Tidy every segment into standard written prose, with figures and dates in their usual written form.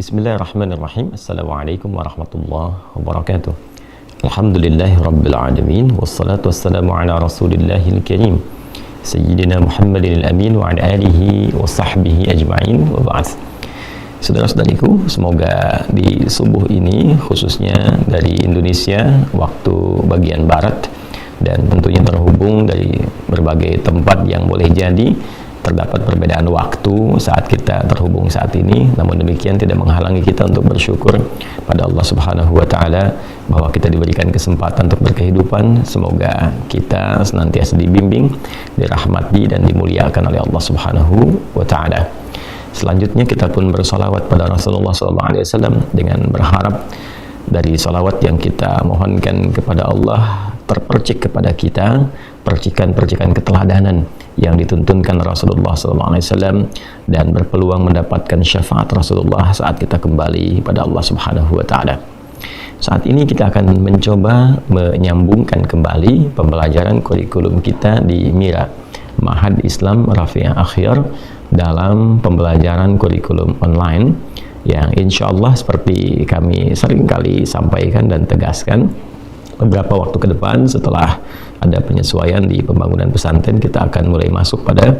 Bismillahirrahmanirrahim. Assalamualaikum warahmatullahi wabarakatuh. Alhamdulillahi rabbil alamin. Wassalatu wassalamu ala rasulillahil karim Sayyidina Muhammadin al-amin wa ala alihi wa sahbihi ajma'in wa ba'd. Saudara-saudariku, semoga di subuh ini, khususnya dari Indonesia, waktu bagian barat, dan tentunya terhubung dari berbagai tempat yang boleh jadi terdapat perbedaan waktu saat kita terhubung saat ini, namun demikian tidak menghalangi kita untuk bersyukur pada Allah Subhanahu wa Ta'ala bahwa kita diberikan kesempatan untuk berkehidupan. Semoga kita senantiasa dibimbing, dirahmati dan dimuliakan oleh Allah Subhanahu wa Ta'ala. Selanjutnya kita pun bersolawat pada Rasulullah SAW dengan berharap dari solawat yang kita mohonkan kepada Allah terpercik kepada kita percikan-percikan keteladanan yang dituntunkan Rasulullah SAW dan berpeluang mendapatkan syafaat Rasulullah saat kita kembali pada Allah Subhanahu wa Ta'ala. Saat ini kita akan mencoba menyambungkan kembali pembelajaran kurikulum kita di MIRA, Ma'had Islam Rafi'ah Akhyar, dalam pembelajaran kurikulum online yang insya Allah seperti kami seringkali sampaikan dan tegaskan, beberapa waktu ke depan setelah ada penyesuaian di pembangunan pesantren, kita akan mulai masuk pada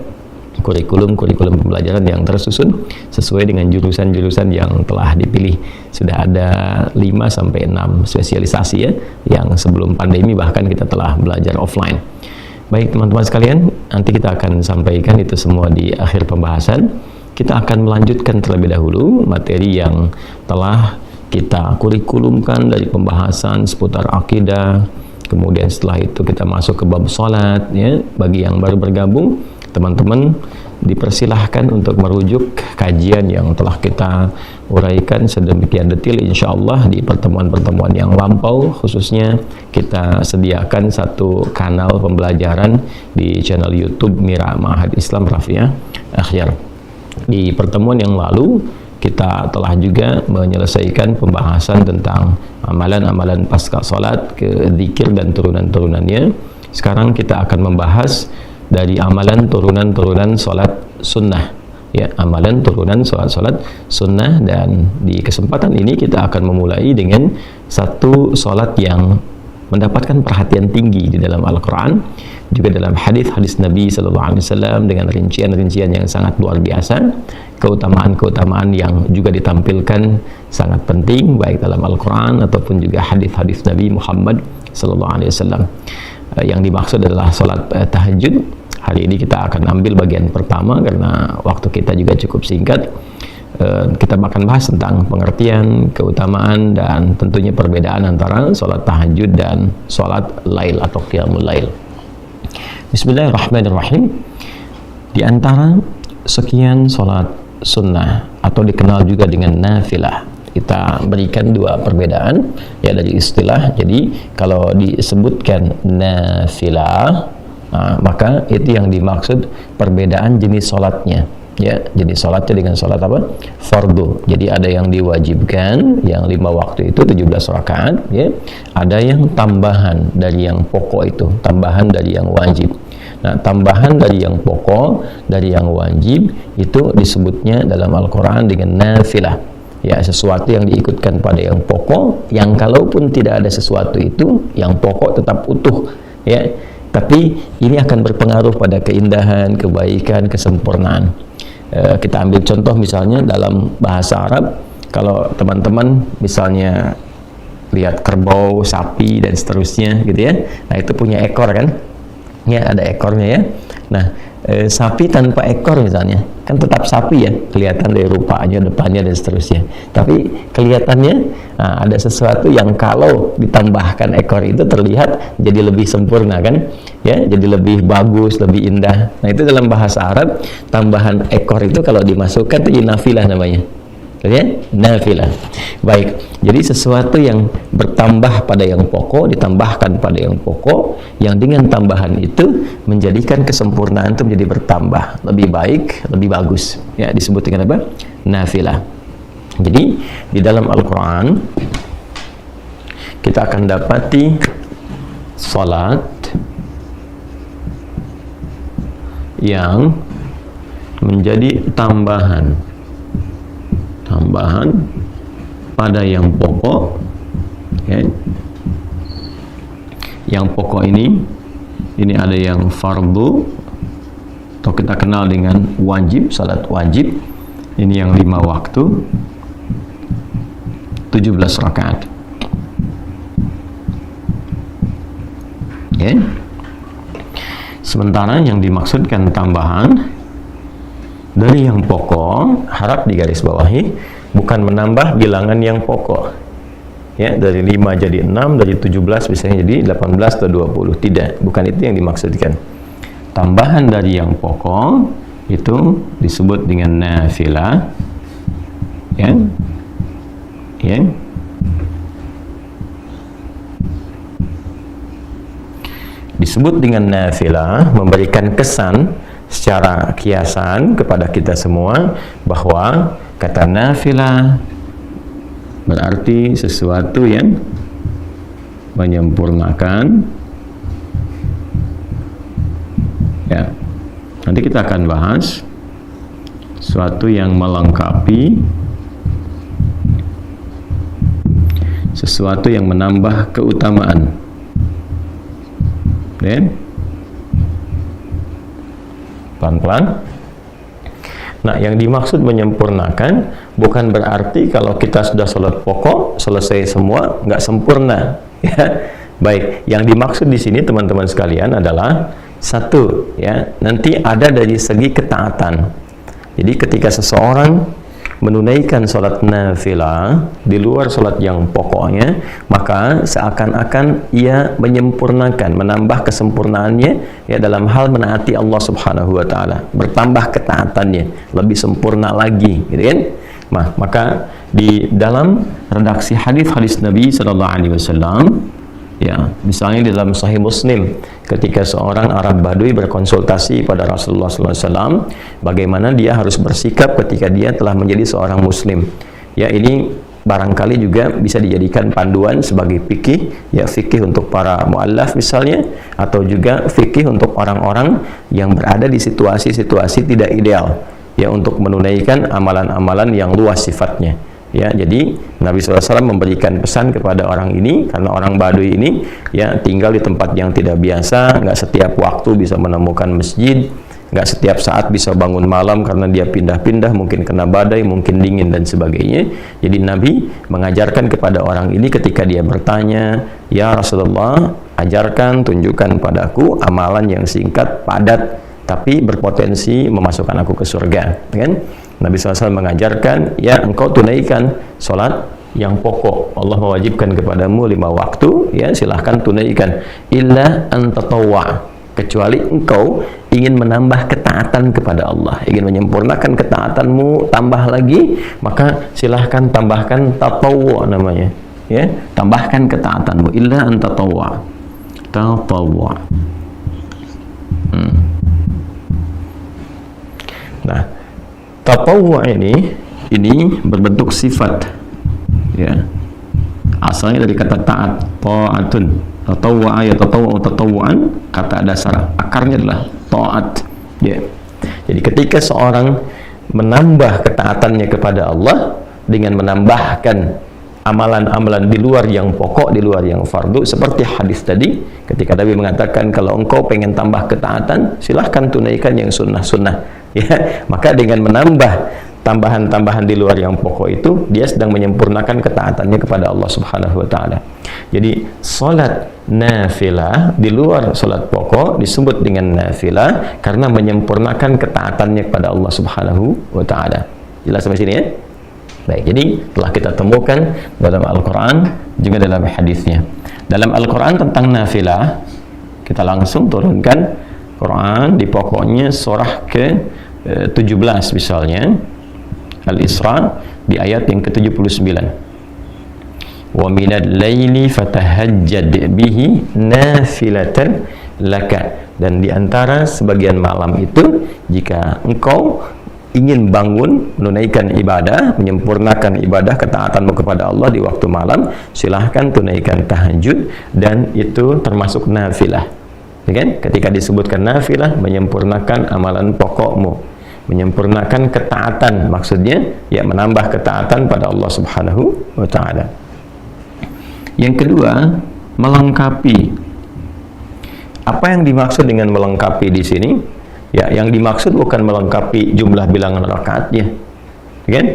kurikulum pembelajaran yang tersusun sesuai dengan jurusan-jurusan yang telah dipilih. Sudah ada 5-6 spesialisasi ya, yang sebelum pandemi bahkan kita telah belajar offline. Baik teman-teman sekalian, nanti kita akan sampaikan itu semua di akhir pembahasan. Kita akan melanjutkan terlebih dahulu materi yang telah kita kurikulumkan dari pembahasan seputar akidah. Kemudian setelah itu kita masuk ke bab salat ya. Bagi yang baru bergabung, teman-teman dipersilahkan untuk merujuk kajian yang telah kita uraikan sedemikian detail insyaallah di pertemuan-pertemuan yang lampau. Khususnya kita sediakan satu kanal pembelajaran di channel YouTube MIRA Ma'had Islam Rafi'ah Akhyar. Di pertemuan yang lalu kita telah juga menyelesaikan pembahasan tentang amalan-amalan pasca salat, ke zikir dan turunan-turunannya. Sekarang kita akan membahas dari amalan turunan-turunan salat sunnah ya, amalan turunan salat sunnah. Dan di kesempatan ini kita akan memulai dengan satu salat yang mendapatkan perhatian tinggi di dalam Al-Quran, juga dalam hadis-hadis Nabi SAW dengan rincian-rincian yang sangat luar biasa, keutamaan-keutamaan yang juga ditampilkan sangat penting baik dalam Al-Quran ataupun juga hadis-hadis Nabi Muhammad SAW. Yang dimaksud adalah salat tahajud. Hari ini kita akan ambil bagian pertama karena waktu kita juga cukup singkat. Kita akan bahas tentang pengertian, keutamaan, dan tentunya perbedaan antara sholat tahajud dan sholat lail atau qiyamul lail. Bismillahirrahmanirrahim. Di antara sekian sholat sunnah atau dikenal juga dengan nafilah, kita berikan dua perbedaan ya dari istilah. Jadi kalau disebutkan nafilah, maka itu yang dimaksud perbedaan jenis sholatnya ya. Jadi sholatnya dengan sholat apa? Fardu. Jadi ada yang diwajibkan yang 5 waktu itu 17 rakaat ya. Ada yang tambahan dari yang pokok itu, tambahan dari yang wajib. Nah, tambahan dari yang pokok, dari yang wajib itu disebutnya dalam Al-Quran dengan nafilah ya, sesuatu yang diikutkan pada yang pokok, yang kalaupun tidak ada sesuatu itu, yang pokok tetap utuh ya, tapi ini akan berpengaruh pada keindahan, kebaikan, kesempurnaan. Kita ambil contoh misalnya dalam bahasa Arab, kalau teman-teman misalnya lihat kerbau, sapi dan seterusnya gitu ya, nah itu punya ekor kan ya, ada ekornya ya. Nah sapi tanpa ekor misalnya kan tetap sapi ya, kelihatan dari rupanya, depannya dan seterusnya, tapi kelihatannya ada sesuatu yang kalau ditambahkan ekor itu terlihat jadi lebih sempurna kan ya, jadi lebih bagus, lebih indah. Nah itu dalam bahasa Arab, tambahan ekor itu kalau dimasukkan itu nafilah namanya ya, nafilah. Baik, jadi sesuatu yang bertambah pada yang pokok, ditambahkan pada yang pokok, yang dengan tambahan itu menjadikan kesempurnaan itu menjadi bertambah, lebih baik, lebih bagus ya, disebut dengan apa? Nafilah. Jadi di dalam Al-Quran kita akan dapati salat yang menjadi tambahan tambahan pada yang pokok, ya. Yang pokok ini ada yang fardu atau kita kenal dengan wajib, salat wajib. Ini yang 5 waktu, 17 rakaat. Ya. Sementara yang dimaksudkan tambahan dari yang pokok, harap digarisbawahi, bukan menambah bilangan yang pokok. Ya, dari 5 jadi 6, dari 17 misalnya jadi 18 atau 20. Tidak, bukan itu yang dimaksudkan. Tambahan dari yang pokok itu disebut dengan nafilah. Ya. Ya. Disebut dengan nafilah, memberikan kesan secara kiasan kepada kita semua bahwa kata nafilah berarti sesuatu yang menyempurnakan. Ya, nanti kita akan bahas sesuatu yang melengkapi, sesuatu yang menambah keutamaan. Dan pelan-pelan. Nah, yang dimaksud menyempurnakan bukan berarti kalau kita sudah sholat pokok selesai semua nggak sempurna. Ya, baik. Yang dimaksud di sini teman-teman sekalian adalah satu, ya, nanti ada dari segi ketaatan. Jadi ketika seseorang menunaikan sholat nafilah di luar sholat yang pokoknya, maka seakan-akan ia menyempurnakan, menambah kesempurnaannya ya dalam hal menaati Allah Subhanahu wa taala, bertambah ketaatannya, lebih sempurna lagi, gitu kan? Nah, maka di dalam redaksi hadis-hadis Nabi sallallahu alaihi wasallam, ya, misalnya di dalam Sahih Muslim, ketika seorang Arab Badui berkonsultasi pada Rasulullah SAW, bagaimana dia harus bersikap ketika dia telah menjadi seorang Muslim. Ya, ini barangkali juga bisa dijadikan panduan sebagai fikih, ya, fikih untuk para muallaf misalnya, atau juga fikih untuk orang-orang yang berada di situasi-situasi tidak ideal, ya, untuk menunaikan amalan-amalan yang luas sifatnya. Ya, jadi Nabi SAW memberikan pesan kepada orang ini, karena orang Baduy ini ya tinggal di tempat yang tidak biasa, nggak setiap waktu bisa menemukan masjid, nggak setiap saat bisa bangun malam karena dia pindah-pindah, mungkin kena badai, mungkin dingin dan sebagainya. Jadi Nabi mengajarkan kepada orang ini ketika dia bertanya, "Ya Rasulullah, ajarkan, tunjukkan padaku amalan yang singkat, padat, tapi berpotensi memasukkan aku ke surga." Kan? Nabi SAW mengajarkan, ya, engkau tunaikan sholat yang pokok. Allah mewajibkan kepadamu 5 waktu, ya, silahkan tunaikan. Illa antatawwa, kecuali engkau ingin menambah ketaatan kepada Allah, ingin menyempurnakan ketaatanmu, tambah lagi, maka silahkan tambahkan tatawwa namanya, ya, tambahkan ketaatanmu. Illa antatawwa, tatawwa. Nah, tatawwu ini berbentuk sifat, ya, asalnya dari kata taat, ta'atun. Tatawwa ya tatawwu tatawwuan, kata dasar akarnya adalah taat, ya. Jadi ketika seorang menambah ketaatannya kepada Allah dengan menambahkan amalan-amalan di luar yang pokok, di luar yang fardu, seperti hadis tadi ketika Nabi mengatakan kalau engkau pengen tambah ketaatan, silahkan tunaikan yang sunnah-sunnah. Ya, maka dengan menambah tambahan-tambahan di luar yang pokok itu, dia sedang menyempurnakan ketaatannya kepada Allah Subhanahu wa taala. Jadi salat nafilah di luar salat pokok disebut dengan nafilah karena menyempurnakan ketaatannya kepada Allah Subhanahu wa taala. Jelas sampai sini, ya? Baik, jadi telah kita temukan dalam Al-Quran juga dalam hadisnya. Dalam Al-Quran tentang nafilah, kita langsung turunkan Quran di pokoknya surah ke-17 misalnya, Al-Isra di ayat yang ke-79. Wa minal laili fatahajjad bihi nafilatan laka, dan di antara sebagian malam itu jika engkau ingin bangun menunaikan ibadah, menyempurnakan ibadah ketaatanmu kepada Allah di waktu malam, silahkan tunaikan tahajud, dan itu termasuk nafilah. Ya kan? Ketika disebutkan nafilah, menyempurnakan amalan pokokmu. menyempurnakan ketaatan, maksudnya ya menambah ketaatan pada Allah Subhanahu wa taala. Yang kedua, melengkapi. Apa yang dimaksud dengan melengkapi di sini? Ya, yang dimaksud bukan melengkapi jumlah bilangan rakaatnya, kan?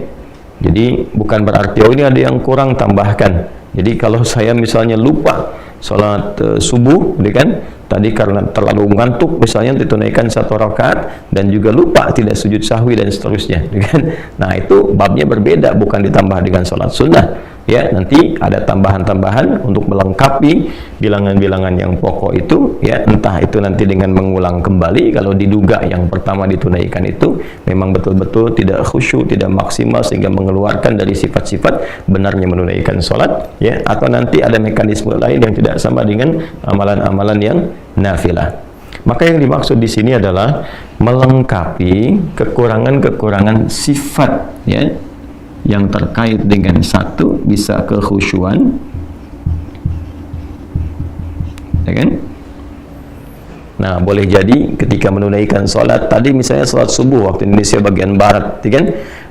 Jadi bukan berarti oh ini ada yang kurang, tambahkan. Jadi kalau saya misalnya lupa sholat subuh, kan? Tadi karena terlalu ngantuk misalnya ditunaikan 1 rakaat dan juga lupa tidak sujud sahwi dan seterusnya, kan? Nah itu babnya berbeda, bukan ditambah dengan sholat sunnah. Ya, nanti ada tambahan-tambahan untuk melengkapi bilangan-bilangan yang pokok itu, ya, entah itu nanti dengan mengulang kembali kalau diduga yang pertama ditunaikan itu memang betul-betul tidak khusyuk, tidak maksimal sehingga mengeluarkan dari sifat-sifat benarnya menunaikan sholat, ya, atau nanti ada mekanisme lain yang tidak sama dengan amalan-amalan yang nafilah. Maka yang dimaksud di sini adalah melengkapi kekurangan-kekurangan sifat, ya, yang terkait dengan satu bisa kekhusyuan, ya kan? Nah, boleh jadi ketika menunaikan sholat tadi misalnya sholat subuh waktu Indonesia bagian barat, ya kan?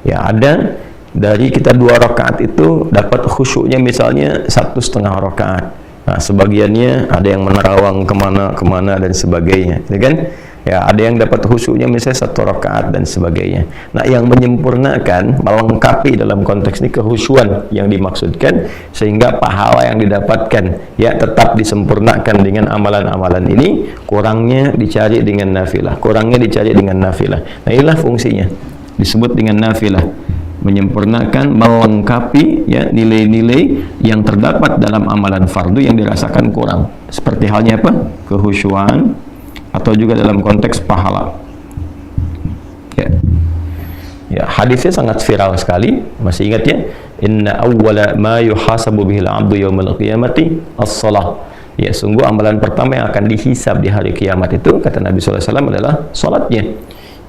Ya ada dari kita 2 rakaat itu dapat khusyuknya misalnya 1,5 rakaat. Nah, sebagiannya ada yang menerawang kemana dan sebagainya, ya kan? Ya, ada yang dapat khusyuknya misalnya 1 rakaat dan sebagainya. Nah, yang menyempurnakan, melengkapi dalam konteks ini kekhusyuan yang dimaksudkan, sehingga pahala yang didapatkan ya tetap disempurnakan dengan amalan-amalan ini, kurangnya dicari dengan nafilah, Nah, inilah fungsinya disebut dengan nafilah, menyempurnakan, melengkapi ya nilai-nilai yang terdapat dalam amalan fardu yang dirasakan kurang. Seperti halnya apa? Kekhusyuan, atau juga dalam konteks pahala. Ya, hadisnya sangat viral sekali. Masih ingat ya? Inna awwala ma yuhasabu bihil 'abdu yaumal qiyamati as-shalah. Ya, sungguh amalan pertama yang akan dihisab di hari kiamat itu, kata Nabi sallallahu alaihi wasallam, adalah salatnya.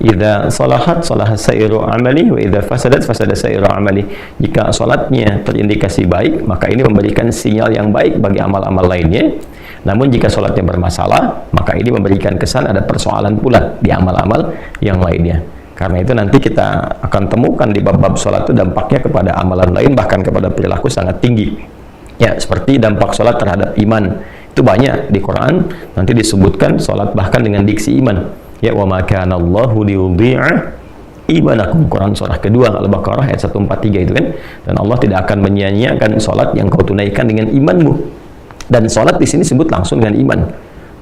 Idza salahat salaha sa'iru amali wa idza fasadat fasada sa'iru amali. Jika salatnya terindikasi baik, maka ini memberikan sinyal yang baik bagi amal-amal lainnya. Namun jika sholatnya bermasalah, maka ini memberikan kesan ada persoalan pula di amal-amal yang lainnya. Karena itu nanti kita akan temukan di bab-bab sholat itu dampaknya kepada amalan lain, bahkan kepada perilaku sangat tinggi. Ya, seperti dampak sholat terhadap iman. Itu banyak di Quran, nanti disebutkan sholat bahkan dengan diksi iman. Ya, wa ma kana Allahu liyudhi'a imanakum. Quran surah kedua Al-Baqarah ayat 143 itu kan. Dan Allah tidak akan menyia-nyiakan sholat yang kau tunaikan dengan imanmu. Dan sholat di sini sebut langsung dengan iman.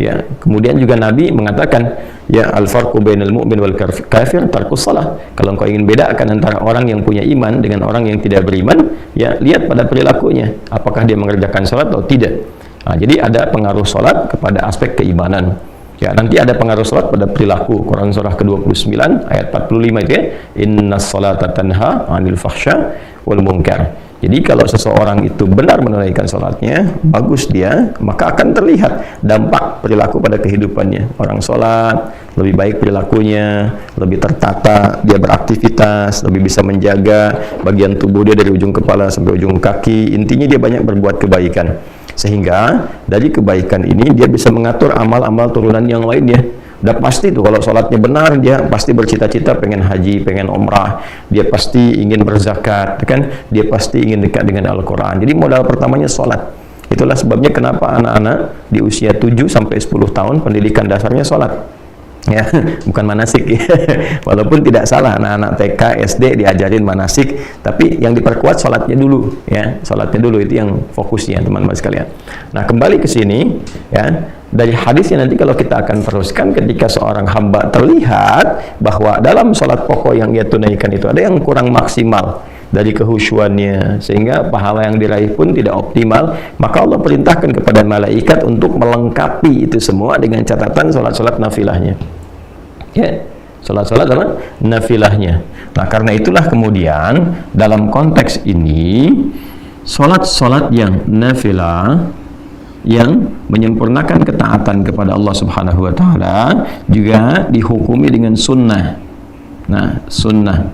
Ya, kemudian juga Nabi mengatakan, ya al-farqu bainal mu'min wal kafir tarkus shalah. Kalau engkau ingin bedakan antara orang yang punya iman dengan orang yang tidak beriman, ya lihat pada perilakunya, apakah dia mengerjakan sholat atau tidak. Nah, jadi ada pengaruh sholat kepada aspek keimanan. Ya, nanti ada pengaruh sholat pada perilaku. Quran surah ke-29 ayat 45 itu ya, innas sholata tanha 'anil fahsya wal munkar. Jadi kalau seseorang itu benar menunaikan sholatnya, bagus dia, maka akan terlihat dampak perilaku pada kehidupannya. Orang sholat, lebih baik perilakunya, lebih tertata, dia beraktivitas, lebih bisa menjaga bagian tubuh dia dari ujung kepala sampai ujung kaki. Intinya dia banyak berbuat kebaikan. Sehingga dari kebaikan ini dia bisa mengatur amal-amal turunan yang lainnya. Udah pasti tuh kalau sholatnya benar, dia pasti bercita-cita pengen haji, pengen umrah, dia pasti ingin berzakat, kan? Dia pasti ingin dekat dengan Al-Quran. Jadi modal pertamanya sholat. Itulah sebabnya kenapa anak-anak di usia 7 sampai 10 tahun pendidikan dasarnya sholat. Ya, bukan manasik ya. Walaupun tidak salah anak-anak TK, SD diajarin manasik, tapi yang diperkuat sholatnya dulu ya. Sholatnya dulu itu yang fokusnya teman-teman sekalian. Nah, kembali ke sini ya. Dari hadisnya nanti kalau kita akan teruskan, ketika seorang hamba terlihat bahwa dalam sholat pokok yang ia tunaikan itu ada yang kurang maksimal dari kehusyuannya, sehingga pahala yang diraih pun tidak optimal, maka Allah perintahkan kepada malaikat untuk melengkapi itu semua dengan catatan sholat-sholat nafilahnya. Ya, sholat-sholat apa? Nafilahnya. Nah, karena itulah kemudian dalam konteks ini sholat-sholat yang nafilah yang menyempurnakan ketaatan kepada Allah Subhanahu wa taala juga dihukumi dengan sunnah. Nah, sunnah.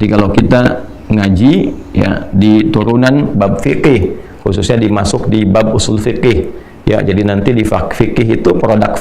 Jadi kalau kita ngaji ya di turunan bab fikih, khususnya dimasuk di bab usul fikih, ya jadi nanti di fikih itu produk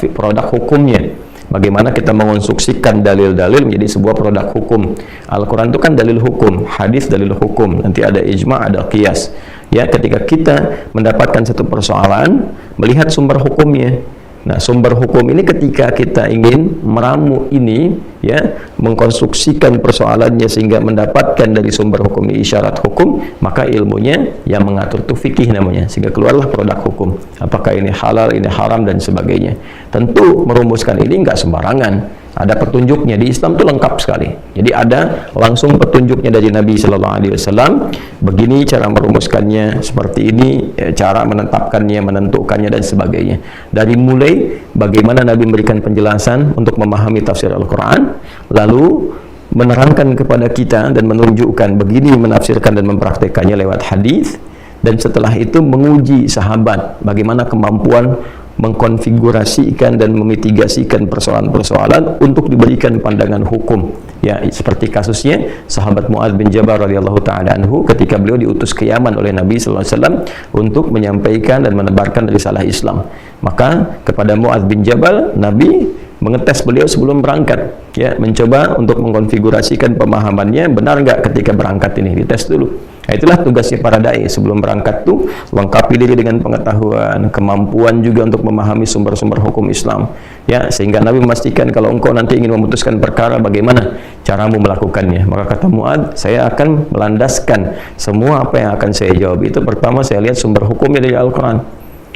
hukumnya. Bagaimana kita mengonstruksikan dalil-dalil menjadi sebuah produk hukum. Al-Quran itu kan dalil hukum, hadis dalil hukum, nanti ada ijma', ada qiyas. Ya, ketika kita mendapatkan satu persoalan, melihat sumber hukumnya. Nah, sumber hukum ini ketika kita ingin meramu ini, ya, mengkonstruksikan persoalannya sehingga mendapatkan dari sumber hukum ini isyarat hukum, maka ilmunya yang mengatur itu fikih namanya, sehingga keluarlah produk hukum. Apakah ini halal, ini haram, dan sebagainya. Tentu merumuskan ini nggak sembarangan. Ada petunjuknya, di Islam itu lengkap sekali. Jadi ada langsung petunjuknya dari Nabi Shallallahu Alaihi Wasallam. Begini cara merumuskannya, seperti ini cara menetapkannya, menentukannya, dan sebagainya. Dari mulai bagaimana Nabi memberikan penjelasan untuk memahami tafsir Al-Quran, lalu menerangkan kepada kita dan menunjukkan begini menafsirkan dan mempraktekannya lewat hadis, dan setelah itu menguji sahabat bagaimana kemampuan mengkonfigurasikan dan memitigasikan persoalan-persoalan untuk diberikan pandangan hukum. Ya, seperti kasusnya sahabat Mu'adz bin Jabal radhiyallahu taala anhu ketika beliau diutus ke Yaman oleh Nabi sallallahu alaihi wasallam untuk menyampaikan dan menebarkan risalah Islam. Maka kepada Mu'adz bin Jabal, Nabi mengetes beliau sebelum berangkat, ya, mencoba untuk mengkonfigurasikan pemahamannya benar nggak ketika berangkat ini, dites dulu. Nah, itulah tugasnya para dai sebelum berangkat tuh, lengkapi diri dengan pengetahuan, kemampuan juga untuk memahami sumber-sumber hukum Islam, ya, sehingga Nabi memastikan kalau engkau nanti ingin memutuskan perkara, bagaimana caramu melakukannya. Maka kata Mu'adz, saya akan melandaskan semua apa yang akan saya jawab itu, pertama saya lihat sumber hukumnya dari Al-Quran,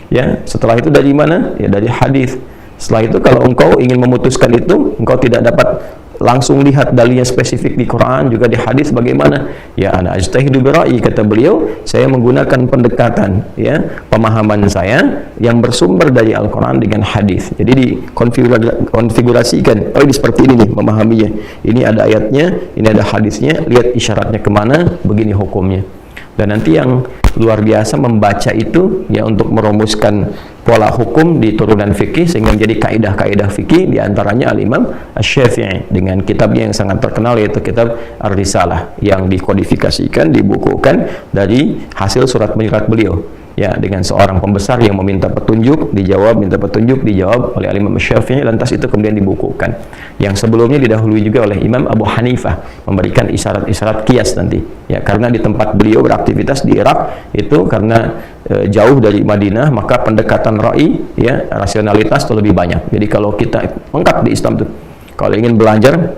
ya, setelah itu dari mana? Ya, dari hadis. Setelah itu kalau engkau ingin memutuskan itu, engkau tidak dapat langsung lihat dalilnya spesifik di Quran, juga di hadis, bagaimana? Ya, ana ajtahidu bira'i, kata beliau, saya menggunakan pendekatan, ya, pemahaman saya yang bersumber dari Al-Quran dengan hadis. Jadi dikonfigurasikan, oh ini seperti ini nih memahaminya, ini ada ayatnya, ini ada hadisnya, lihat isyaratnya kemana, begini hukumnya. Dan nanti yang luar biasa membaca itu, ya, untuk merumuskan pola hukum di turunan fikih sehingga menjadi kaidah-kaidah fikih, diantaranya Al-Imam Asy-Syafi'i dengan kitabnya yang sangat terkenal yaitu kitab Ar-Risalah yang dikodifikasikan, dibukukan dari hasil surat menyurat beliau, ya, dengan seorang pembesar yang meminta petunjuk, dijawab, minta petunjuk, dijawab oleh Al-Imam Asy-Syafi'i, lantas itu kemudian dibukukan. Yang sebelumnya didahului juga oleh Imam Abu Hanifah, memberikan isyarat-isyarat qiyas nanti, ya, karena di tempat beliau beraktivitas di Irak itu karena jauh dari Madinah, maka pendekatan ra'i, ya, rasionalitas itu lebih banyak. Jadi kalau kita lengkap di Islam tuh, kalau ingin belajar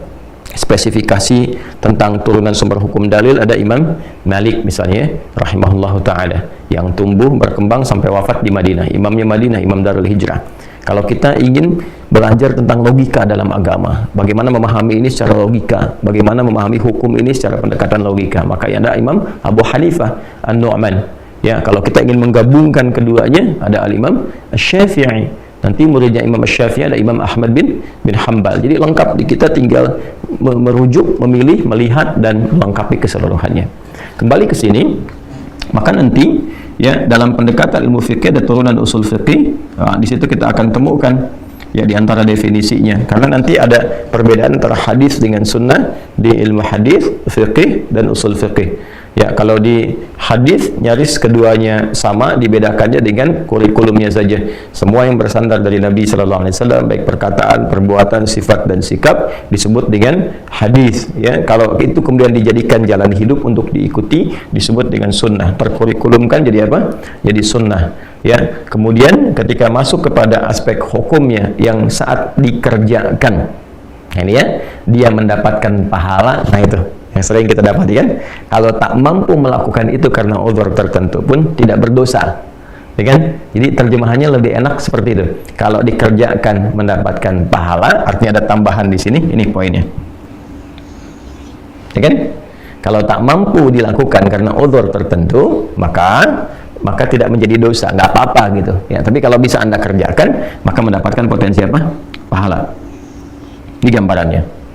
spesifikasi tentang turunan sumber hukum dalil, ada Imam Malik misalnya rahimahullahu taala yang tumbuh berkembang sampai wafat di Madinah, imamnya Madinah, Imam Darul Hijrah. Kalau kita ingin belajar tentang logika dalam agama, bagaimana memahami ini secara logika, bagaimana memahami hukum ini secara pendekatan logika, maka ada Imam Abu Hanifah An-Nu'man. Ya, kalau kita ingin menggabungkan keduanya, ada Al-Imam Asy-Syafi'i. Nanti muridnya Imam Asy-Syafi'i ada Imam Ahmad bin Hanbal. Jadi lengkap, kita tinggal merujuk, memilih, melihat, dan melengkapi keseluruhannya. Kembali ke sini, maka nanti, ya, dalam pendekatan ilmu fikih ada turunan usul fikih. Nah, di situ kita akan temukan, ya, di antara definisinya. Karena nanti ada perbedaan antara hadis dengan sunnah di ilmu hadis, fikih, dan usul fikih. Ya, kalau di hadis nyaris keduanya sama, dibedakannya dengan kurikulumnya saja. Semua yang bersandar dari Nabi Sallallahu Alaihi Wasallam, baik perkataan, perbuatan, sifat, dan sikap, disebut dengan hadis. Ya, kalau itu kemudian dijadikan jalan hidup untuk diikuti, disebut dengan sunnah. Terkurikulumkan jadi apa? Jadi sunnah. Ya, kemudian ketika masuk kepada aspek hukumnya yang saat dikerjakan, ini ya, dia mendapatkan pahala. Nah, itu yang sering kita dapati kan, kalau tak mampu melakukan itu karena uzur tertentu pun tidak berdosa, ya kan? Jadi terjemahannya lebih enak seperti itu. Kalau dikerjakan mendapatkan pahala, artinya ada tambahan di sini. Ini poinnya, ya kan? Kalau tak mampu dilakukan karena uzur tertentu, maka tidak menjadi dosa, nggak apa-apa gitu. Ya, tapi kalau bisa Anda kerjakan, maka mendapatkan potensi apa? Pahala. Ini gambarannya.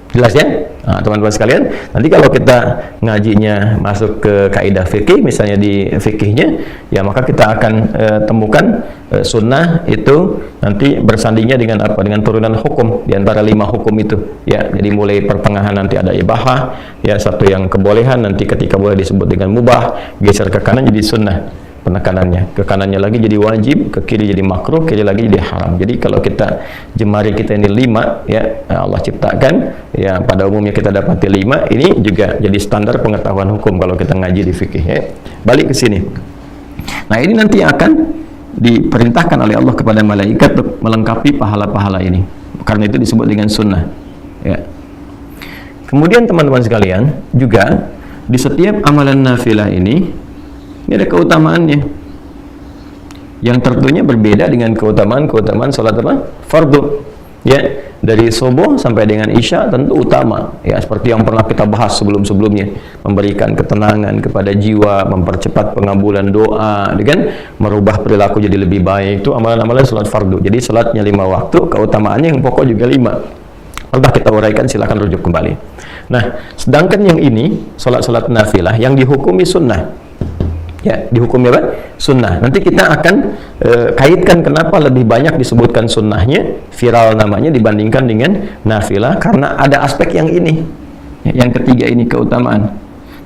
Jelas ya? Nah, teman-teman sekalian, nanti kalau kita ngajinya masuk ke kaidah fikih, misalnya di fikihnya, ya, maka kita akan temukan sunnah itu nanti bersandingnya dengan apa? Dengan turunan hukum di antara 5 hukum itu. Ya, jadi mulai pertengahan nanti ada ibahah, ya, satu yang kebolehan, nanti ketika boleh disebut dengan mubah, geser ke kanan jadi sunnah. penekanannya. Ke kanannya lagi jadi wajib, ke kiri jadi makruh, kiri lagi jadi haram. Jadi kalau kita jemari kita ini 5 ya, Allah ciptakan ya, pada umumnya kita dapati 5, ini juga jadi standar pengetahuan hukum kalau kita ngaji di fikih ya. Balik ke sini. Nah, ini nanti akan diperintahkan oleh Allah kepada malaikat untuk melengkapi pahala-pahala ini. Karena itu disebut dengan sunnah ya. Kemudian teman-teman sekalian, juga di setiap amalan nafilah ini ada keutamaannya yang tentunya berbeda dengan keutamaan sholat apa? Fardu ya. Dari subuh sampai dengan isya tentu utama ya, seperti yang pernah kita bahas sebelum-sebelumnya, memberikan ketenangan kepada jiwa, mempercepat pengabulan doa, kan, merubah perilaku jadi lebih baik. Itu amalan-amalan sholat fardu. Jadi sholatnya 5 waktu, keutamaannya yang pokok juga 5. Sudah kita uraikan, silakan rujuk kembali. Nah, sedangkan yang ini sholat-sholat nafilah yang dihukumi sunnah ya, dihukumi apa? Sunnah. Nanti kita akan kaitkan kenapa lebih banyak disebutkan sunnahnya, viral namanya dibandingkan dengan nafilah, karena ada aspek yang ini ya, yang ketiga ini, keutamaan.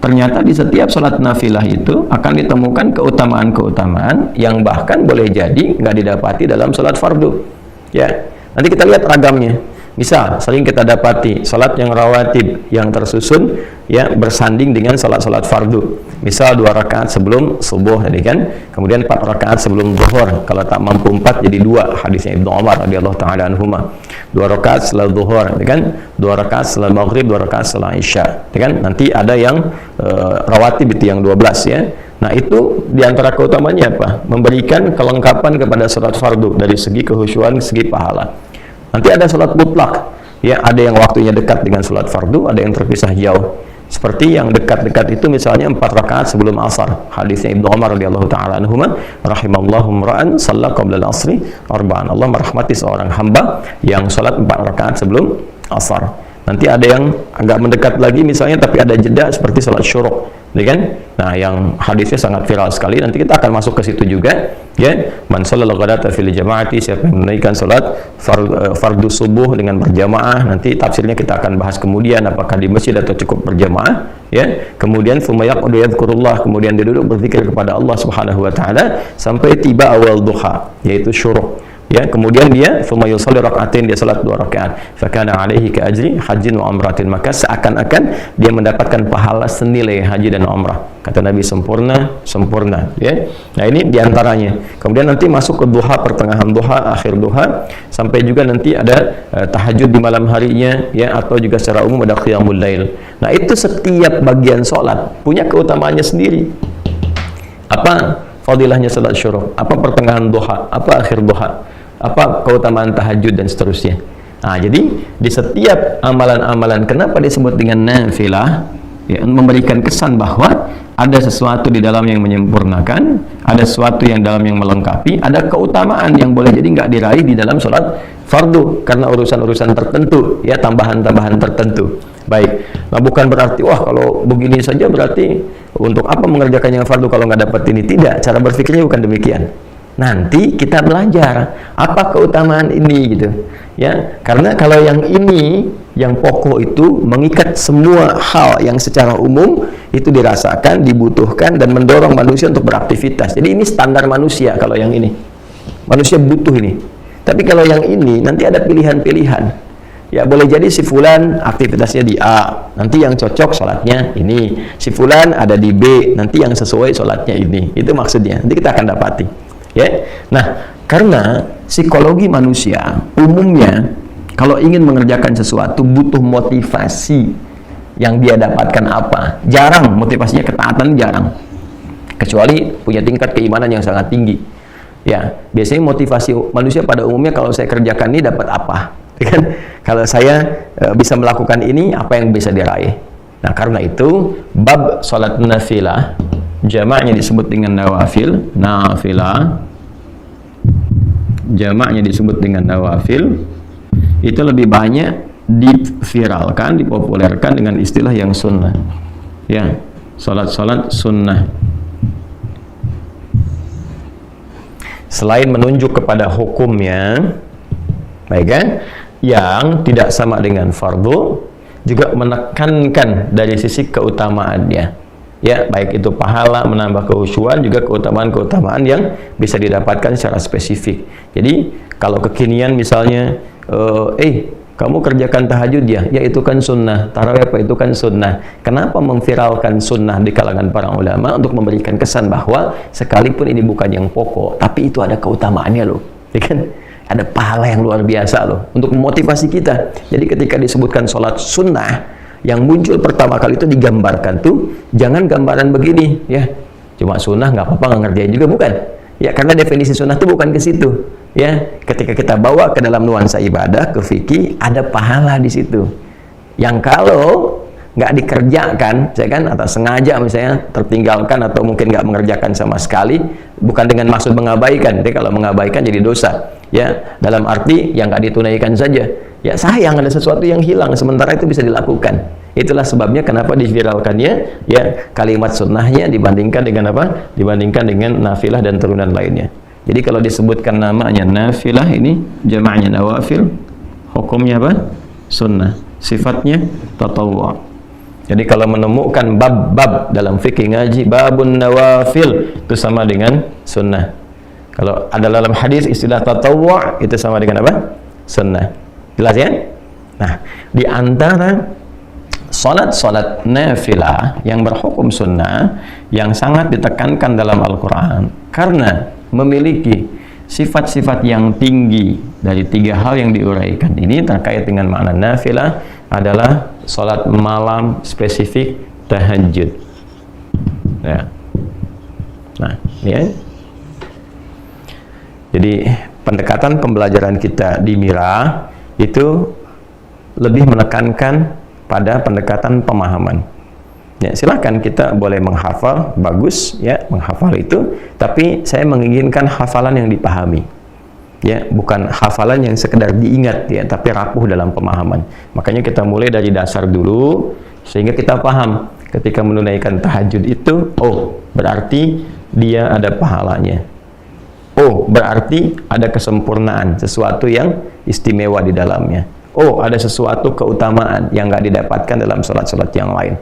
Ternyata di setiap sholat nafilah itu akan ditemukan keutamaan-keutamaan yang bahkan boleh jadi nggak didapati dalam sholat fardu ya. Nanti kita lihat ragamnya. Misal, sering kita dapati salat yang rawatib yang tersusun ya, bersanding dengan salat-salat fardu. Misal 2 rakaat sebelum subuh tadi kan, kemudian 4 rakaat sebelum zuhur. Kalau tak mampu 4 jadi 2, hadisnya Ibnu Umar radhiyallahu taala anhuma. 2 rakaat setelah zuhur, kan? 2 rakaat setelah maghrib, 2 rakaat setelah isya, kan? Nanti ada yang rawatib itu yang 12 ya. Nah, itu diantara keutamanya apa? Memberikan kelengkapan kepada salat fardu dari segi kehusyuan, segi pahala. Nanti ada sholat mutlak ya, ada yang waktunya dekat dengan sholat fardu, ada yang terpisah jauh. Seperti yang dekat-dekat itu misalnya 4 rakaat sebelum asar. Hadisnya Ibnu Umar radhiyallahu taala anhuma, rahimallahu imra'an shalla qabla al-'asri arba'an. Allah merahmati seorang hamba yang sholat 4 rakaat sebelum asar. Nanti ada yang agak mendekat lagi misalnya tapi ada jeda seperti sholat syuruk, ya kan? Nah, yang hadisnya sangat viral sekali, nanti kita akan masuk ke situ juga ya. Man shallal ghadata fil jama'ati, siapa yang menunaikan salat fardu subuh dengan berjamaah, nanti tafsirnya kita akan bahas kemudian, apakah di masjid atau cukup berjamaah ya. Kemudian tsumma yaqudu yadhkurullah, kemudian dia duduk berzikir kepada Allah Subhanahu wa taala sampai tiba awal duha, yaitu syuruk ya. Kemudian dia tsumma yusalli rak'atain, dia salat 2 rakaat, fa kana alaihi ka ajri hajjin wa umratin, maka seakan-akan dia mendapatkan pahala senilai haji dan umrah. Kata Nabi, sempurna ya. Nah, ini diantaranya. Kemudian nanti masuk ke duha, pertengahan duha, akhir duha, sampai juga nanti ada tahajud di malam harinya ya, atau juga secara umum ada qiyamul lail. Nah, itu setiap bagian sholat punya keutamaannya sendiri. Apa fadilahnya salat syuruk, apa pertengahan duha, apa akhir duha, apa keutamaan tahajud dan seterusnya. Nah, jadi di setiap amalan-amalan kenapa disebut dengan nafilah ya, memberikan kesan bahwa ada sesuatu di dalam yang menyempurnakan, ada sesuatu yang dalam yang melengkapi, ada keutamaan yang boleh jadi nggak diraih di dalam sholat fardu karena urusan-urusan tertentu ya, tambahan-tambahan tertentu. Baik, nah bukan berarti wah kalau begini saja berarti untuk apa mengerjakan yang fardu kalau nggak dapat ini. Tidak, cara berpikirnya bukan demikian. Nanti kita belajar apa keutamaan ini gitu ya, karena kalau yang ini yang pokok itu mengikat semua hal yang secara umum itu dirasakan, dibutuhkan dan mendorong manusia untuk beraktivitas. Jadi ini standar manusia. Kalau yang ini manusia butuh ini, tapi kalau yang ini nanti ada pilihan-pilihan ya, boleh jadi si fulan aktivitasnya di A, nanti yang cocok sholatnya ini, si fulan ada di B, nanti yang sesuai sholatnya ini. Itu maksudnya, nanti kita akan dapati ya. Nah, karena psikologi manusia umumnya kalau ingin mengerjakan sesuatu butuh motivasi yang dia dapatkan apa. Jarang motivasinya ketaatan, jarang, kecuali punya tingkat keimanan yang sangat tinggi ya. Biasanya motivasi manusia pada umumnya kalau saya kerjakan ini dapat apa kan, kalau saya bisa melakukan ini apa yang bisa diraih. Nah, karena itu bab salat nafilah jamaknya disebut dengan nawafil. Nafilah jamaknya disebut dengan nawafil, itu lebih banyak diviralkan, dipopulerkan dengan istilah yang sunnah ya, salat-salat sunnah. Selain menunjuk kepada hukumnya, baik kan, yang tidak sama dengan fardu, juga menekankan dari sisi keutamaannya Ya, baik itu pahala, menambah kehusuan, juga keutamaan-keutamaan yang bisa didapatkan secara spesifik. Jadi kalau kekinian misalnya, kamu kerjakan tahajud ya itu kan sunnah. Tarawih apa itu kan sunnah. Kenapa memviralkan sunnah di kalangan para ulama? Untuk memberikan kesan bahwa sekalipun ini bukan yang pokok, tapi itu ada keutamaannya loh, ya kan? Ada pahala yang luar biasa loh, untuk memotivasi kita. Jadi ketika disebutkan sholat sunnah, yang muncul pertama kali itu digambarkan tuh, jangan gambaran begini ya, cuma sunnah nggak apa-apa nggak ngerjain juga, bukan ya, karena definisi sunnah itu bukan ke situ ya. Ketika kita bawa ke dalam nuansa ibadah, ke fikih, ada pahala di situ yang kalau nggak dikerjakan, saya kan, atau sengaja misalnya tertinggalkan atau mungkin nggak mengerjakan sama sekali, bukan dengan maksud mengabaikan. Jadi kalau mengabaikan jadi dosa ya, dalam arti yang nggak ditunaikan saja ya, sayang ada sesuatu yang hilang, sementara itu bisa dilakukan. Itulah sebabnya kenapa diviralkannya ya kalimat sunnahnya dibandingkan dengan apa? Dibandingkan dengan nafilah dan turunan lainnya. Jadi kalau disebutkan namanya nafilah, ini jamaknya nawafil, hukumnya apa? Sunnah, sifatnya tatawwu'. Jadi kalau menemukan bab-bab dalam fikih ngaji, babun nawafil, itu sama dengan sunnah. Kalau ada dalam hadis istilah tatawwu' itu sama dengan apa? Sunnah. Jelas ya? Nah, di antara salat-salat nafilah yang berhukum sunnah yang sangat ditekankan dalam Al-Quran karena memiliki sifat-sifat yang tinggi dari 3 hal yang diuraikan ini terkait dengan makna nafilah adalah salat malam, spesifik tahajud ya. Nah, ini ya. Jadi pendekatan pembelajaran kita di Mira itu lebih menekankan pada pendekatan pemahaman. Ya, silakan kita boleh menghafal, bagus ya menghafal itu, tapi saya menginginkan hafalan yang dipahami. Ya, bukan hafalan yang sekedar diingat ya, tapi rapuh dalam pemahaman. Makanya kita mulai dari dasar dulu sehingga kita paham ketika menunaikan tahajud itu, oh, berarti dia ada pahalanya. Oh, berarti ada kesempurnaan, sesuatu yang istimewa di dalamnya. Oh, ada sesuatu keutamaan yang nggak didapatkan dalam sholat-sholat yang lain.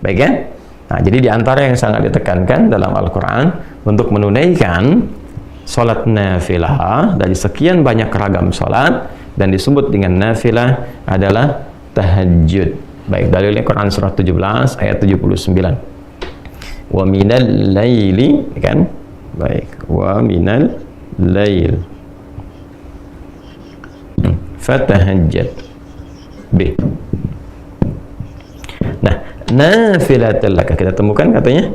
Baik ya? Nah, jadi di antara yang sangat ditekankan dalam Al-Quran untuk menunaikan sholat nafilah dari sekian banyak ragam sholat dan disebut dengan nafilah adalah tahajud. Baik, dalilnya Quran surah 17 ayat 79. Wa minal laili, kan? Baik, wa minal lail fatahajjad B. Nah, nafilatul lak kita temukan katanya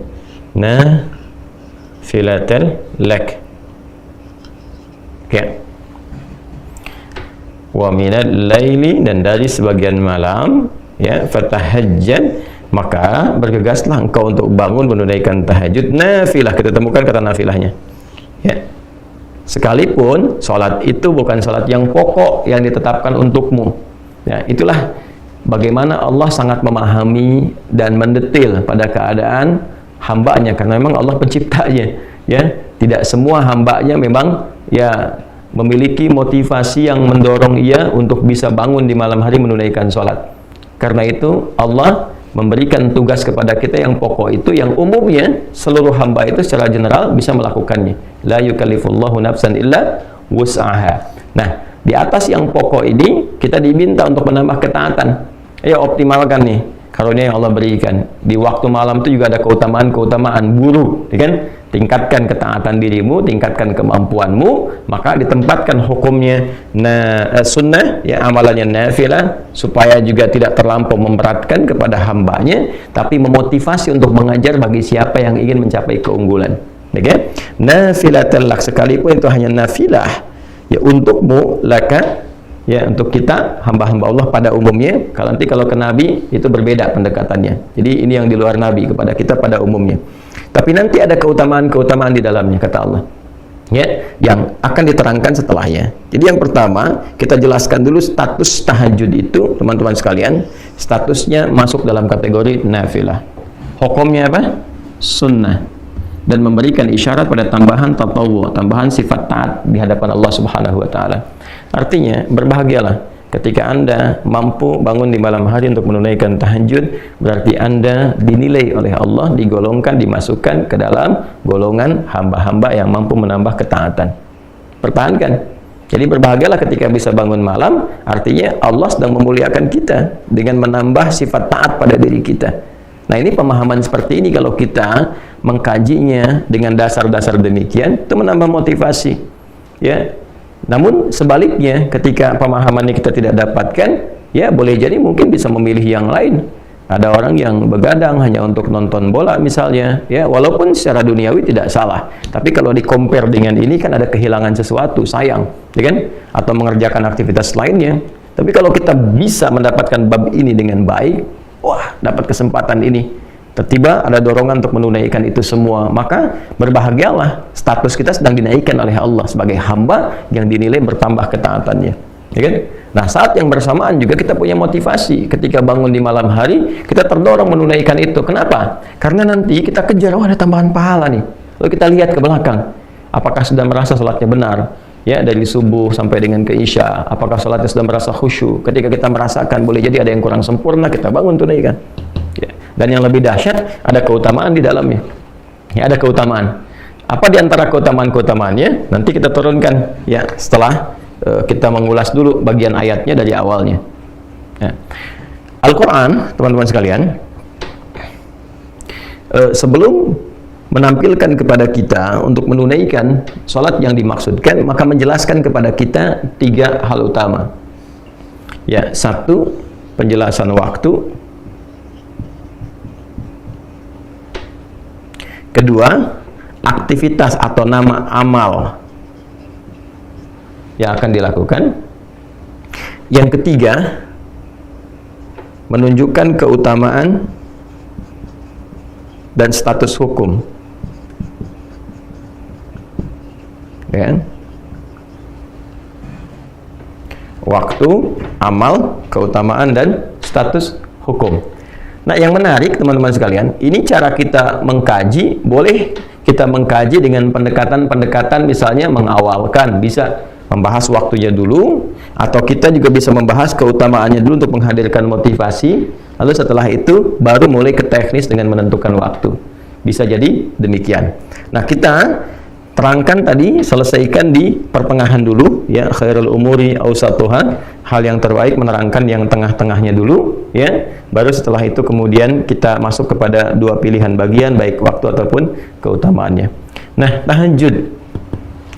nafilatul lak. Ya. Wa minal laili, dan dari sebagian malam ya, fatahajjad, maka bergegaslah engkau untuk bangun menunaikan tahajud nafilah. Kita temukan kata nafilahnya ya. Sekalipun sholat itu bukan sholat yang pokok yang ditetapkan untukmu ya, itulah bagaimana Allah sangat memahami dan mendetil pada keadaan hambanya, karena memang Allah penciptanya ya. Tidak semua hambanya memang ya memiliki motivasi yang mendorong ia untuk bisa bangun di malam hari menunaikan sholat. Karena itu Allah memberikan tugas kepada kita yang pokok itu, yang umumnya seluruh hamba itu secara general bisa melakukannya. La yukallifullahu nafsan illa wus'aha. Nah, di atas yang pokok ini kita diminta untuk menambah ketaatan. Ayo optimalkan nih karunia yang Allah berikan. Di waktu malam itu juga ada keutamaan-keutamaan buru, ya kan? Tingkatkan ketaatan dirimu, tingkatkan kemampuanmu, maka ditempatkan hukumnya sunnah ya, amalannya nafilah, supaya juga tidak terlampau memberatkan kepada hambanya, tapi memotivasi untuk mengajar bagi siapa yang ingin mencapai keunggulan. Okay? Nafilatul lak, sekalipun itu hanya nafilah ya untukmu, laka ya, untuk kita hamba-hamba Allah pada umumnya. Kalau nanti kalau ke Nabi itu berbeda pendekatannya. Jadi ini yang di luar Nabi, kepada kita pada umumnya. Tapi nanti ada keutamaan-keutamaan di dalamnya, kata Allah ya, yang akan diterangkan setelahnya. Jadi yang pertama kita jelaskan dulu status tahajud itu, teman-teman sekalian. Statusnya masuk dalam kategori nafilah. Hukumnya apa? Sunnah, dan memberikan isyarat pada tambahan tatawwu, tambahan sifat taat di hadapan Allah Subhanahu wa taala. Artinya berbahagialah Ketika Anda mampu bangun di malam hari untuk menunaikan tahajud, berarti Anda dinilai oleh Allah, digolongkan, dimasukkan ke dalam golongan hamba-hamba yang mampu menambah ketaatan. Pertahankan. Jadi berbahagialah ketika bisa bangun malam, artinya Allah sedang memuliakan kita dengan menambah sifat taat pada diri kita. Nah, ini pemahaman seperti ini kalau kita mengkajinya dengan dasar-dasar demikian, itu menambah motivasi. Ya. Namun sebaliknya, ketika pemahamannya kita tidak dapatkan, ya boleh jadi mungkin bisa memilih yang lain. Ada orang yang begadang hanya untuk nonton bola misalnya, ya walaupun secara duniawi tidak salah. Tapi kalau di-compare dengan ini kan ada kehilangan sesuatu, sayang, ya kan? Atau mengerjakan aktivitas lainnya. Tapi kalau kita bisa mendapatkan bab ini dengan baik, wah, dapat kesempatan ini. Tiba-tiba ada dorongan untuk menunaikan itu semua, maka berbahagialah, status kita sedang dinaikkan oleh Allah sebagai hamba yang dinilai bertambah ketaatannya, ya kan? Nah, saat yang bersamaan juga kita punya motivasi ketika bangun di malam hari, kita terdorong menunaikan itu. Kenapa? Karena nanti kita kejar, oh ada tambahan pahala nih. Lalu kita lihat ke belakang, apakah sudah merasa sholatnya benar? Ya, dari subuh sampai dengan ke isya, apakah sholatnya sudah merasa khusyuk? Ketika kita merasakan boleh jadi ada yang kurang sempurna, kita bangun tunaikan. Ya. Dan yang lebih dahsyat, ada keutamaan di dalamnya. Ya, ada keutamaan. Apa di antara keutamaan-keutamaannya? Nanti kita turunkan ya setelah kita mengulas dulu bagian ayatnya dari awalnya. Ya. Al-Quran, teman-teman sekalian, sebelum menampilkan kepada kita untuk menunaikan sholat yang dimaksudkan, maka menjelaskan kepada kita 3 hal utama. Ya, 1, penjelasan waktu. Kedua, aktivitas atau nama amal yang akan dilakukan. Yang ketiga, menunjukkan keutamaan dan status hukum. Ya. Waktu, amal, keutamaan, dan status hukum. Nah, yang menarik teman-teman sekalian, ini cara kita mengkaji. Boleh kita mengkaji dengan pendekatan-pendekatan, misalnya mengawalkan, bisa membahas waktunya dulu, atau kita juga bisa membahas keutamaannya dulu untuk menghadirkan motivasi, lalu setelah itu baru mulai ke teknis dengan menentukan waktu. Bisa jadi demikian. Nah, kita terangkan tadi, selesaikan di pertengahan dulu, ya, khairul umuri awsatuha, hal yang terbaik menerangkan yang tengah-tengahnya dulu, ya, baru setelah itu kemudian kita masuk kepada 2 pilihan bagian, baik waktu ataupun keutamaannya. Nah, tahajud,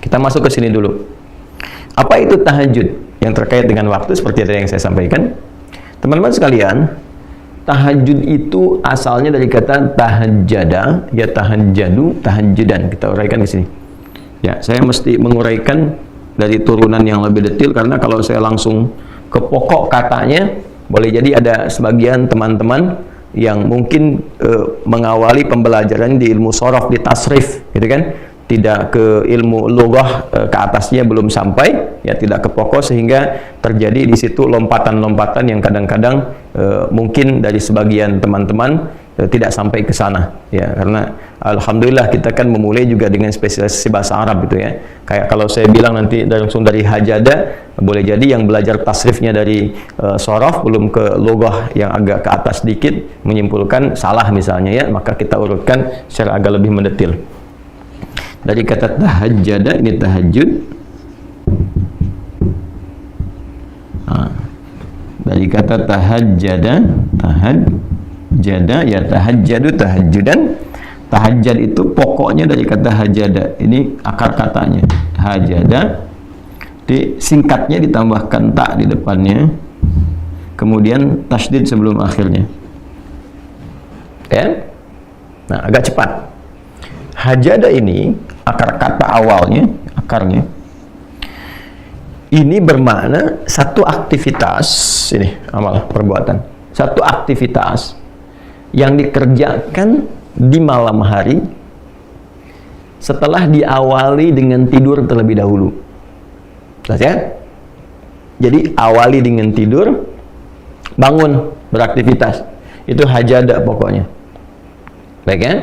kita masuk ke sini dulu. Apa itu tahajud? Yang terkait dengan waktu seperti tadi yang saya sampaikan, teman-teman sekalian, tahajud itu asalnya dari kata tahajjada, ya tahajjadu, tahajjudan. Kita uraikan di sini. Ya, saya mesti menguraikan dari turunan yang lebih detail, karena kalau saya langsung ke pokok katanya, boleh jadi ada sebagian teman-teman yang mungkin mengawali pembelajaran di ilmu sorof, di tasrif, gitu kan, tidak ke ilmu lughah, ke atasnya belum sampai, ya tidak ke pokok, sehingga terjadi di situ lompatan-lompatan yang kadang-kadang mungkin dari sebagian teman-teman tidak sampai ke sana, ya, karena alhamdulillah kita kan memulai juga dengan spesialisasi bahasa Arab gitu ya. Kayak kalau saya bilang nanti langsung dari hajada, boleh jadi yang belajar tasrifnya dari sorof belum ke lughah yang agak ke atas sedikit, menyimpulkan salah misalnya, ya, maka kita urutkan secara agak lebih mendetil. Dari kata tahajjada, ini tahajud. Dari kata tahajjada, tahajjada, ya tahajjadu, tahajjudan. Tahajjad itu pokoknya dari kata hajada. Ini akar katanya. Hajada. Singkatnya ditambahkan tak di depannya. Kemudian tasydid sebelum akhirnya. Ya. Nah, agak cepat. Hajada ini akar kata awalnya, akarnya. Ini bermakna satu aktivitas, ini amal perbuatan. Satu aktivitas yang dikerjakan di malam hari setelah diawali dengan tidur terlebih dahulu. Jelas ya? Jadi awali dengan tidur, bangun, beraktivitas. Itu hajada pokoknya. Baik ya?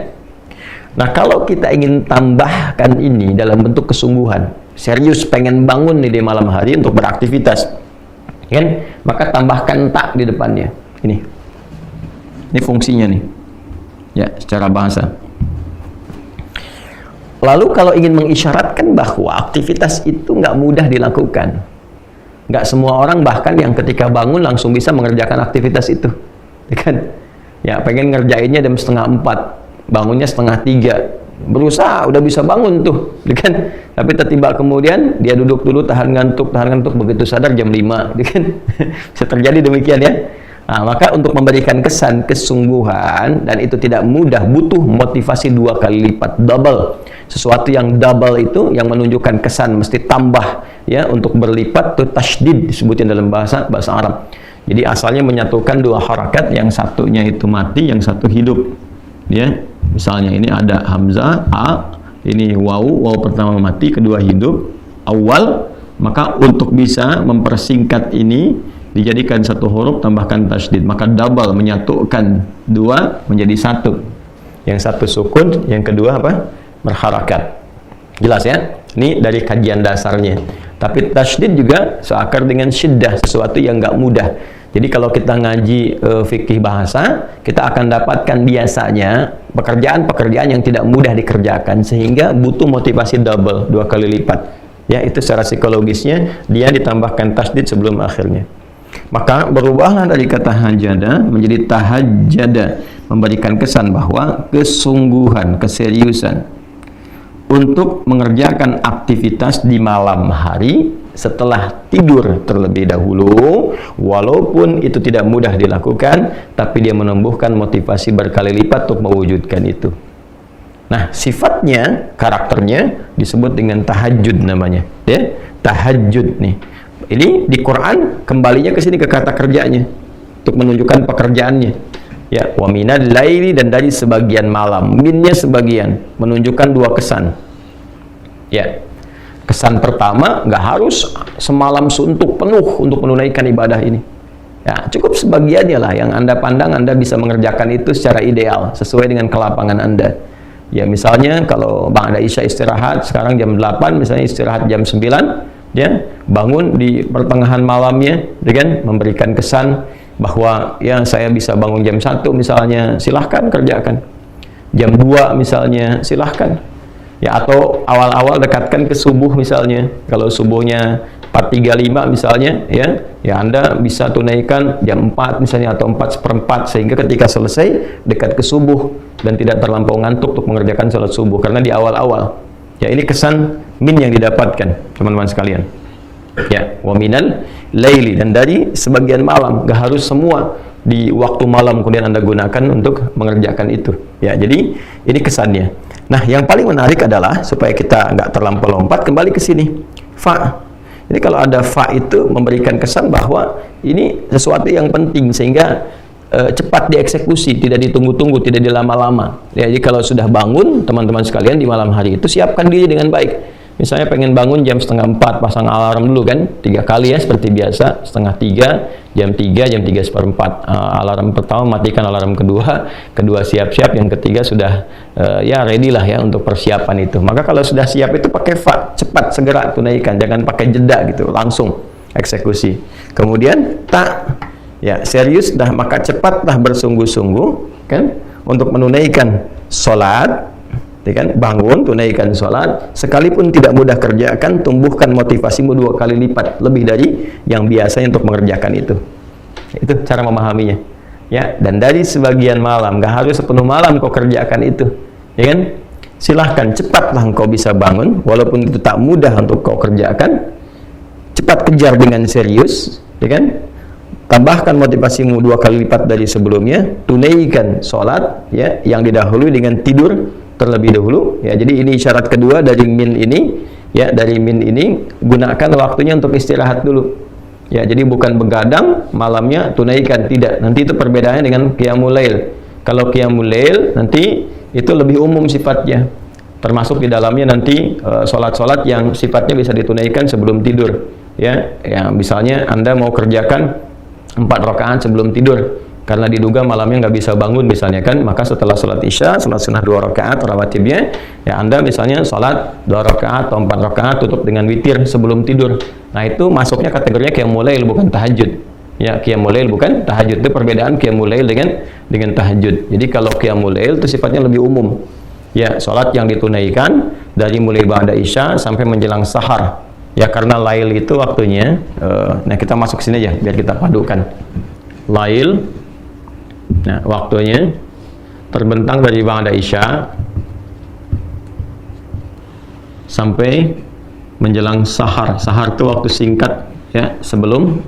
Nah, kalau kita ingin tambahkan ini dalam bentuk kesungguhan, serius pengen bangun nih di malam hari untuk beraktivitas, kan? Maka tambahkan ta di depannya. Ini fungsinya nih, ya, secara bahasa. Lalu kalau ingin mengisyaratkan bahwa aktivitas itu nggak mudah dilakukan, nggak semua orang bahkan yang ketika bangun langsung bisa mengerjakan aktivitas itu, kan? Ya, pengen ngerjainnya jam 3:30, bangunnya 2:30, berusaha udah bisa bangun tuh, kan? Tapi tiba-tiba kemudian dia duduk dulu, tahan ngantuk, begitu sadar jam 5, kan? Bisa terjadi demikian, ya. Nah, maka untuk memberikan kesan kesungguhan, dan itu tidak mudah, butuh motivasi 2 kali lipat, double. Sesuatu yang double itu yang menunjukkan kesan mesti tambah, ya, untuk berlipat, itu tasydid disebutin dalam bahasa Arab. Jadi asalnya menyatukan 2 harakat, yang satunya itu mati, yang satu hidup, ya. Misalnya ini ada hamzah a, ini waw pertama mati, kedua hidup, awal. Maka untuk bisa mempersingkat ini dijadikan satu huruf, tambahkan tasydid, maka double, menyatukan 2 menjadi 1. Yang satu sukun, yang kedua apa? Berharakat. Jelas, ya? Ini dari kajian dasarnya. Tapi tasydid juga seakar dengan syiddah, sesuatu yang nggak mudah. Jadi kalau kita ngaji fikih bahasa, kita akan dapatkan biasanya pekerjaan-pekerjaan yang tidak mudah dikerjakan, sehingga butuh motivasi double, 2 kali lipat. Ya, itu secara psikologisnya dia ditambahkan tasydid sebelum akhirnya. Maka berubahlah dari kata hajada menjadi tahajjada, memberikan kesan bahwa kesungguhan, keseriusan untuk mengerjakan aktivitas di malam hari setelah tidur terlebih dahulu, walaupun itu tidak mudah dilakukan, tapi dia menumbuhkan motivasi berkali lipat untuk mewujudkan itu. Nah, sifatnya, karakternya disebut dengan tahajud namanya, ya. Tahajud nih. Ini di Quran kembalinya ke sini, ke kata kerjanya, untuk menunjukkan pekerjaannya. Ya, wa minal laili, dan dari sebagian malam. Minnya sebagian, menunjukkan 2 kesan. Ya. Kesan pertama, nggak harus semalam suntuk penuh untuk menunaikan ibadah ini. Ya, cukup sebagiannya lah yang Anda pandang Anda bisa mengerjakan itu secara ideal, sesuai dengan kelapangan Anda. Ya, misalnya kalau Bang ada Isya istirahat, sekarang jam 8, misalnya istirahat jam 9, ya, bangun di pertengahan malamnya dengan memberikan kesan bahwa ya saya bisa bangun jam 1 misalnya, silahkan kerjakan. Jam 2 misalnya, silahkan. Ya, atau awal-awal dekatkan ke subuh misalnya. Kalau subuhnya 4:35 misalnya, ya Anda bisa tunaikan jam 4 misalnya, atau 4:15, sehingga ketika selesai dekat ke subuh dan tidak terlampau ngantuk untuk mengerjakan salat subuh, karena di awal-awal. Ya, ini kesan min yang didapatkan, teman-teman sekalian. Ya, wa minal laili, dan dari sebagian malam, gak harus semua di waktu malam kemudian Anda gunakan untuk mengerjakan itu. Ya, jadi ini kesannya. Nah, yang paling menarik adalah supaya kita nggak terlampau lompat, kembali ke sini. Fa. Jadi kalau ada fa itu memberikan kesan bahwa ini sesuatu yang penting, sehingga cepat dieksekusi, tidak ditunggu-tunggu, tidak dilama-lama. Ya, jadi kalau sudah bangun, teman-teman sekalian, di malam hari itu siapkan diri dengan baik. Misalnya pengen bangun jam 3:30, pasang alarm dulu kan, 3 kali ya, seperti biasa, 2:30, jam 3, jam 3:04. Alarm pertama matikan, alarm kedua siap-siap, yang ketiga sudah ya ready lah ya untuk persiapan itu. Maka kalau sudah siap itu pakai fa, cepat segera tunaikan, jangan pakai jeda gitu, langsung eksekusi. Kemudian tak, ya serius dah, maka cepatlah bersungguh-sungguh kan untuk menunaikan sholat. Kan, bangun, tunaikan sholat, sekalipun tidak mudah kerjakan, tumbuhkan motivasimu 2 kali lipat, lebih dari yang biasanya untuk mengerjakan itu. Itu cara memahaminya. Ya, dan dari sebagian malam, gak harus sepenuh malam kau kerjakan itu, ya kan? Silahkan, cepatlah engkau bisa bangun, walaupun itu tak mudah untuk kau kerjakan, cepat kejar dengan serius, ya kan? Tambahkan motivasimu 2 kali lipat dari sebelumnya, tunaikan sholat, ya, yang didahului dengan tidur terlebih dahulu. Ya, jadi ini syarat kedua dari min ini. Ya, dari min ini gunakan waktunya untuk istirahat dulu. Ya, jadi bukan begadang malamnya tunaikan, tidak. Nanti itu perbedaannya dengan qiyamul lail. Kalau qiyamul lail nanti itu lebih umum sifatnya. Termasuk di dalamnya nanti sholat-sholat yang sifatnya bisa ditunaikan sebelum tidur. Ya, misalnya Anda mau kerjakan 4 rakaat sebelum tidur. karena diduga malamnya nggak bisa bangun misalnya kan, maka setelah sholat isya, sholat sunnah 2 rakaat rawatibnya, ya Anda misalnya sholat 2 rakaat atau 4 rakaat tutup dengan witir sebelum tidur. Nah itu masuknya kategorinya qiyamul lail bukan tahajud. Ya, qiyamul lail bukan tahajud. Itu perbedaan qiyamul lail dengan tahajud. Jadi kalau qiyamul lail itu sifatnya lebih umum. Ya, sholat yang ditunaikan dari mulai ba'da isya sampai menjelang sahar. Ya, karena lail itu waktunya. Nah kita masuk sini aja biar kita padukan. Lail. Nah, waktunya terbentang dari ba'da isya sampai menjelang sahar. Sahar itu waktu singkat ya sebelum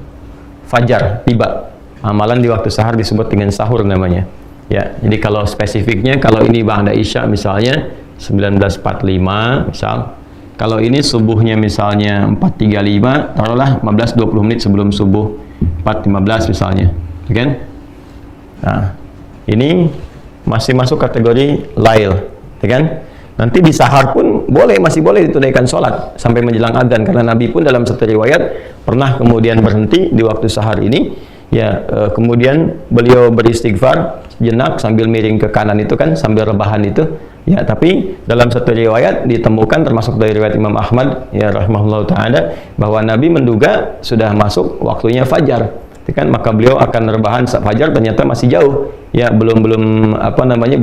fajar tiba. Amalan di waktu sahar disebut dengan sahur namanya. Ya, jadi kalau spesifiknya kalau ini ba'da isya misalnya 19.45 misal. Kalau ini subuhnya misalnya 4.35, taruhlah 15-20 menit sebelum subuh 4.15 misalnya. Kan? Nah, ini masih masuk kategori lail, ya kan? Nanti di sahar pun masih boleh ditunaikan sholat sampai menjelang adzan, karena Nabi pun dalam satu riwayat pernah kemudian berhenti di waktu sahar ini, ya kemudian beliau beristighfar sejenak sambil miring ke kanan itu kan, sambil rebahan itu, ya. Tapi dalam satu riwayat ditemukan termasuk dari riwayat Imam Ahmad, ya rahimahullah taala, bahwa Nabi menduga sudah masuk waktunya fajar. Kan, maka beliau akan rebahan saat fajar, ternyata masih jauh ya, belum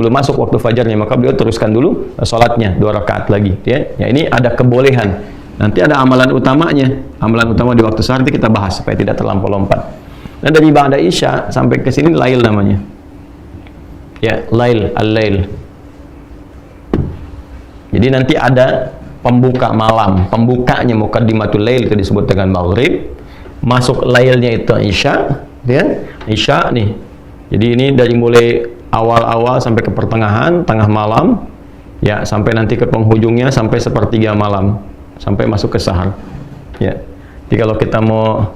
masuk waktu fajarnya, maka beliau teruskan dulu sholatnya 2 rakaat lagi ya. Ya, ini ada kebolehan. Nanti ada amalan utamanya, amalan utama di waktu sahar itu kita bahas supaya tidak terlampau lompat. Dan dari ba'da isya sampai ke sini lail namanya ya, lail, al-lail. Jadi nanti ada pembuka malam, pembukanya muqaddimatul lail itu disebut dengan maghrib. Masuk lailnya itu isya, ya, isya nih. Jadi ini dari mulai awal-awal sampai ke pertengahan, tengah malam, ya, sampai nanti ke penghujungnya sampai 1/3 malam, sampai masuk ke sahar. Ya. Jadi kalau kita mau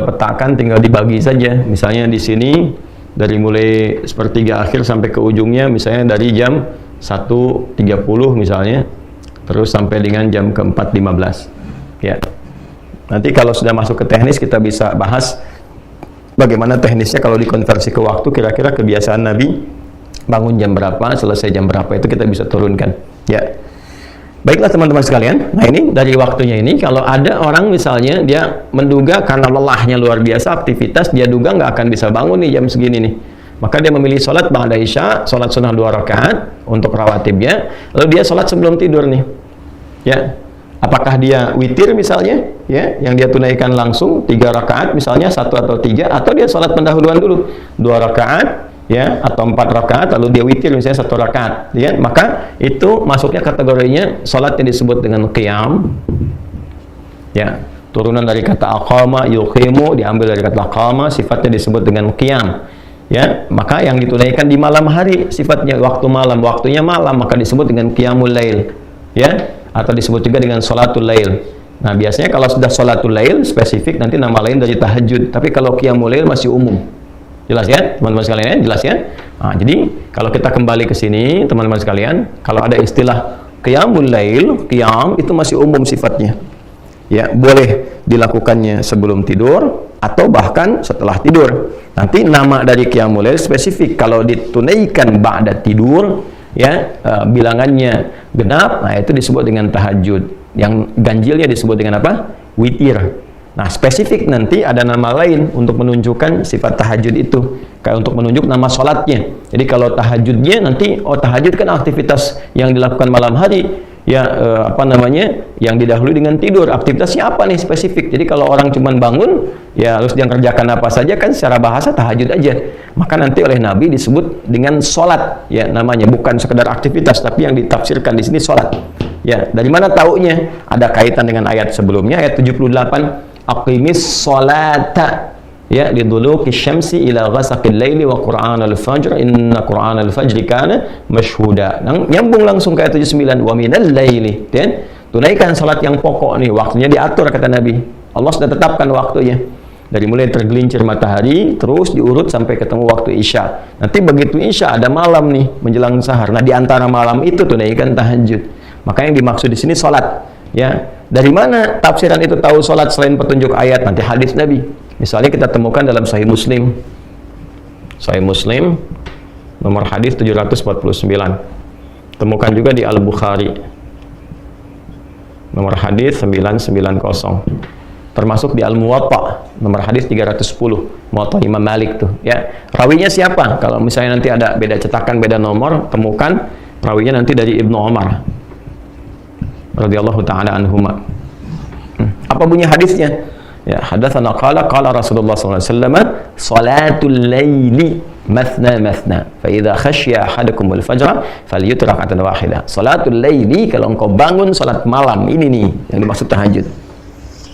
petakan tinggal dibagi saja. Misalnya di sini dari mulai 1/3 akhir sampai ke ujungnya, misalnya dari jam 1.30 misalnya, terus sampai dengan jam ke-4.15. Ya. Nanti kalau sudah masuk ke teknis kita bisa bahas bagaimana teknisnya kalau dikonversi ke waktu, kira-kira kebiasaan Nabi bangun jam berapa, selesai jam berapa, itu kita bisa turunkan. Ya. Baiklah teman-teman sekalian. Nah, ini dari waktunya ini, kalau ada orang misalnya dia menduga karena lelahnya luar biasa aktivitas, dia duga nggak akan bisa bangun nih jam segini nih. Maka dia memilih sholat ba'da isya, sholat sunnah 2 rakaat untuk rawatibnya, lalu dia sholat sebelum tidur nih. Ya. Apakah dia witir misalnya, ya, yang dia tunaikan langsung 3 rakaat misalnya, 1 atau 3, atau dia sholat pendahuluan dulu 2 rakaat, ya, atau 4 rakaat, lalu dia witir misalnya 1 rakaat, ya, maka itu masuknya kategorinya sholat yang disebut dengan qiyam, ya, turunan dari kata aqama, yuqimu, diambil dari kata aqama, sifatnya disebut dengan qiyam, ya, maka yang ditunaikan di malam hari, sifatnya waktu malam, waktunya malam, maka disebut dengan qiyamul lail, ya, atau disebut juga dengan sholatul lail. Nah, biasanya kalau sudah sholatul lail spesifik nanti nama lain dari tahajud. Tapi kalau qiyamul lail masih umum. Jelas ya, teman-teman sekalian? Jelas ya? Nah, jadi kalau kita kembali ke sini, teman-teman sekalian, kalau ada istilah qiyamul lail, qiyam itu masih umum sifatnya. Ya, boleh dilakukannya sebelum tidur atau bahkan setelah tidur. Nanti nama dari qiyamul lail spesifik. Kalau ditunaikan ba'da tidur, ya, bilangannya genap, nah itu disebut dengan tahajud. Yang ganjilnya disebut dengan apa? Witir. Nah, spesifik nanti ada nama lain untuk menunjukkan sifat tahajud itu, kayak untuk menunjuk nama sholatnya. Jadi kalau tahajudnya nanti, oh tahajud kan aktivitas yang dilakukan malam hari, ya, yang didahului dengan tidur. Aktivitasnya apa nih spesifik? Jadi kalau orang cuma bangun, ya harus dia kerjakan apa saja, kan secara bahasa tahajud aja. Maka nanti oleh Nabi disebut dengan sholat, ya, namanya bukan sekedar aktivitas, tapi yang ditafsirkan di sini sholat. Ya, dari mana taunya? Ada kaitan dengan ayat sebelumnya, ayat 78, aqimis sholata, ya, liduluki syamsi ila ghasaqil laili wa qur'anal fajr inna qur'anal fajri kana mashhuda. Nyambung langsung ke ayat 79, wa minal laili, ya, tunaikan salat yang pokok nih, waktunya diatur kata Nabi. Allah sudah tetapkan waktunya. Dari mulai tergelincir matahari terus diurut sampai ketemu waktu isya. Nanti begitu isya ada malam nih menjelang sahar. Nah, di antara malam itu tunaikan tahajud. Maka yang dimaksud di sini salat, ya. Dari mana tafsiran itu tahu salat selain petunjuk ayat? Nanti hadis Nabi. Misalnya kita temukan dalam Sahih Muslim. Sahih Muslim nomor hadis 749. Temukan juga di Al-Bukhari nomor hadis 990. Termasuk di Al-Muwatta nomor hadis 310, Muwatta Imam Malik tuh ya. Rawinya siapa? Kalau misalnya nanti ada beda cetakan, beda nomor, temukan rawinya nanti dari Ibnu Umar radhiyallahu taala anhuma. Apa bunyi hadisnya? Ya, hadatsana qala Rasulullah sallallahu alaihi wasallam, salatul laili mathna mathna, fa idza khashiya ahadakumul fajra falyutir rak'atan wahidah. Salatul laili, kalau engkau bangun salat malam, ini nih yang dimaksud tahajud.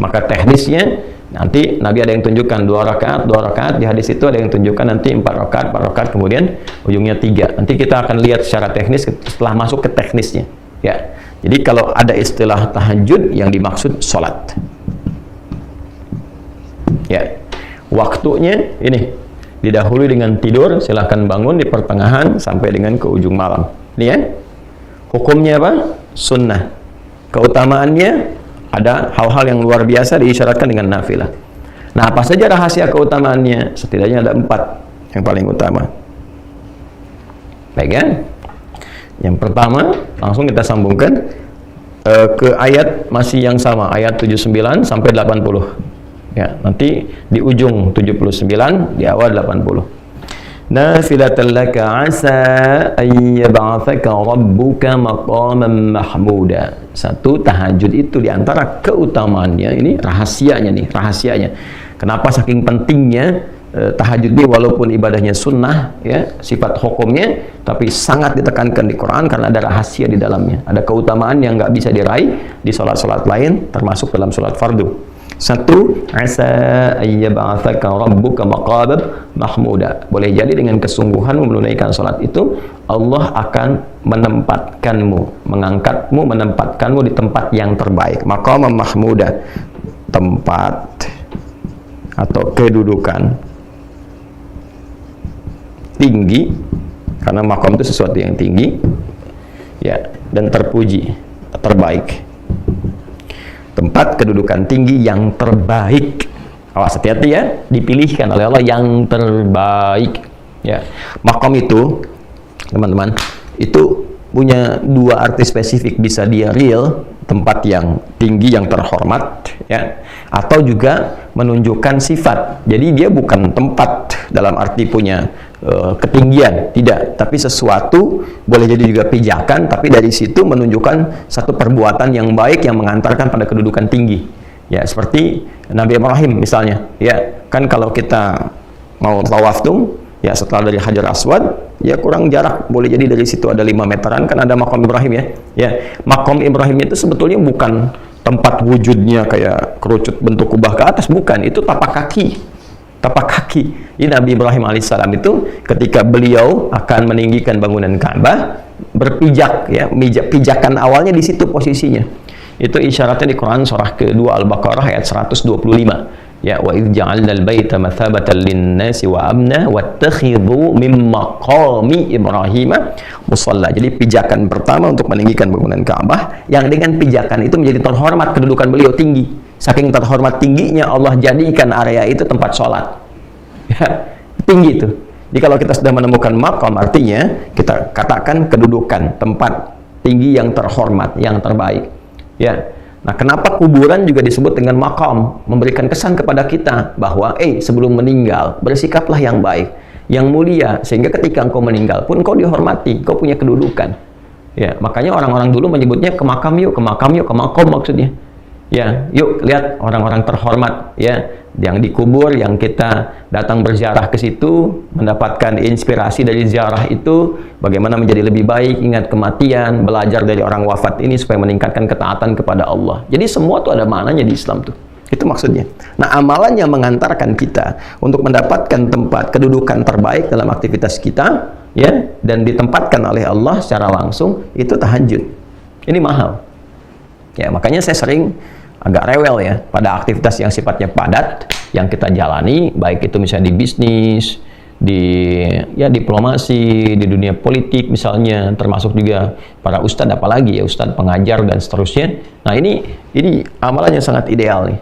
Maka teknisnya nanti Nabi ada yang tunjukkan 2 rakaat, di hadis itu ada yang tunjukkan nanti 4 rakaat, kemudian ujungnya 3. Nanti kita akan lihat secara teknis setelah masuk ke teknisnya. Ya. Jadi kalau ada istilah tahajud yang dimaksud salat. Ya. Waktunya ini didahului dengan tidur, silahkan bangun di pertengahan sampai dengan ke ujung malam. Ini ya. Hukumnya apa? Sunnah. Keutamaannya ada hal-hal yang luar biasa diisyaratkan dengan nafilah. Nah, apa saja rahasia keutamaannya? Setidaknya ada 4 yang paling utama. Baik kan? Yang pertama, langsung kita sambungkan ke ayat masih yang sama, ayat 79 sampai 80. Ya, nanti di ujung 79, di awal 80. Nafilatan laka asa an yab'athaka rabbuka maqaman mahmuda. Satu, tahajud itu diantara keutamaannya, ini rahasianya nih, rahasianya. Kenapa saking pentingnya tahajud ini, walaupun ibadahnya sunnah ya, sifat hukumnya, tapi sangat ditekankan di Quran karena ada rahasia di dalamnya. Ada keutamaan yang nggak bisa diraih di sholat-sholat lain, termasuk dalam sholat fardu. Satu, asa ayyab'atsaka rabbuka maqaman mahmuda. Boleh jadi dengan kesungguhan menunaikan salat itu, Allah akan menempatkanmu, mengangkatmu, menempatkanmu di tempat yang terbaik. Maqaman mahmuda, tempat atau kedudukan tinggi, karena maqam itu sesuatu yang tinggi ya, dan terpuji, terbaik. Tempat kedudukan tinggi yang terbaik. Awas, hati-hati ya, dipilihkan oleh Allah yang terbaik ya. Maqam itu teman-teman itu punya 2 arti spesifik. Bisa dia real, tempat yang tinggi, yang terhormat ya, atau juga menunjukkan sifat. Jadi dia bukan tempat dalam arti punya ketinggian, tidak, tapi sesuatu, boleh jadi juga pijakan, tapi dari situ menunjukkan satu perbuatan yang baik yang mengantarkan pada kedudukan tinggi ya, seperti Nabi Ibrahim misalnya ya. Kan kalau kita mau tawaf tuh ya, setelah dari Hajar Aswad ya, kurang jarak, boleh jadi dari situ ada 5 meteran, kan ada makam Ibrahim ya. Ya, makam Ibrahim itu sebetulnya bukan tempat wujudnya kayak kerucut bentuk kubah ke atas, bukan, itu tapak kaki. Tapak kaki. Ini Nabi Ibrahim alaihissalam itu ketika beliau akan meninggikan bangunan Ka'bah, berpijak ya, pijakan awalnya di situ posisinya. Itu isyaratnya di Quran surah kedua Al-Baqarah ayat 125. Ya, wa idz ja'alnal baita mathabatan lin-nasi wa amna wattakhidhu min maqami Ibrahim musalla. Jadi pijakan pertama untuk meninggikan bangunan Ka'bah, yang dengan pijakan itu menjadi terhormat, kedudukan beliau tinggi. Saking terhormat tingginya, Allah jadikan area itu tempat sholat ya, tinggi itu. Jadi kalau kita sudah menemukan maqam, artinya kita katakan kedudukan, tempat tinggi yang terhormat, yang terbaik ya. Nah, kenapa kuburan juga disebut dengan maqam? Memberikan kesan kepada kita bahwa sebelum meninggal bersikaplah yang baik, yang mulia, sehingga ketika engkau meninggal pun engkau dihormati, engkau punya kedudukan ya. Makanya orang-orang dulu menyebutnya ke makam yuk, ke makam yuk, ke makom maksudnya ya. Yuk lihat orang-orang terhormat ya, yang dikubur, yang kita datang berziarah ke situ, mendapatkan inspirasi dari ziarah itu, bagaimana menjadi lebih baik, ingat kematian, belajar dari orang wafat ini supaya meningkatkan ketaatan kepada Allah. Jadi semua tuh ada maknanya di Islam tuh. Itu maksudnya. Nah, amalan yang mengantarkan kita untuk mendapatkan tempat kedudukan terbaik dalam aktivitas kita ya, dan ditempatkan oleh Allah secara langsung, itu tahajud. Ini mahal. Ya, makanya saya sering agak rewel ya pada aktivitas yang sifatnya padat yang kita jalani, baik itu misalnya di bisnis, di ya diplomasi, di dunia politik misalnya, termasuk juga para ustadz, apalagi ya ustadz pengajar dan seterusnya. Nah, ini amalan yang sangat ideal nih.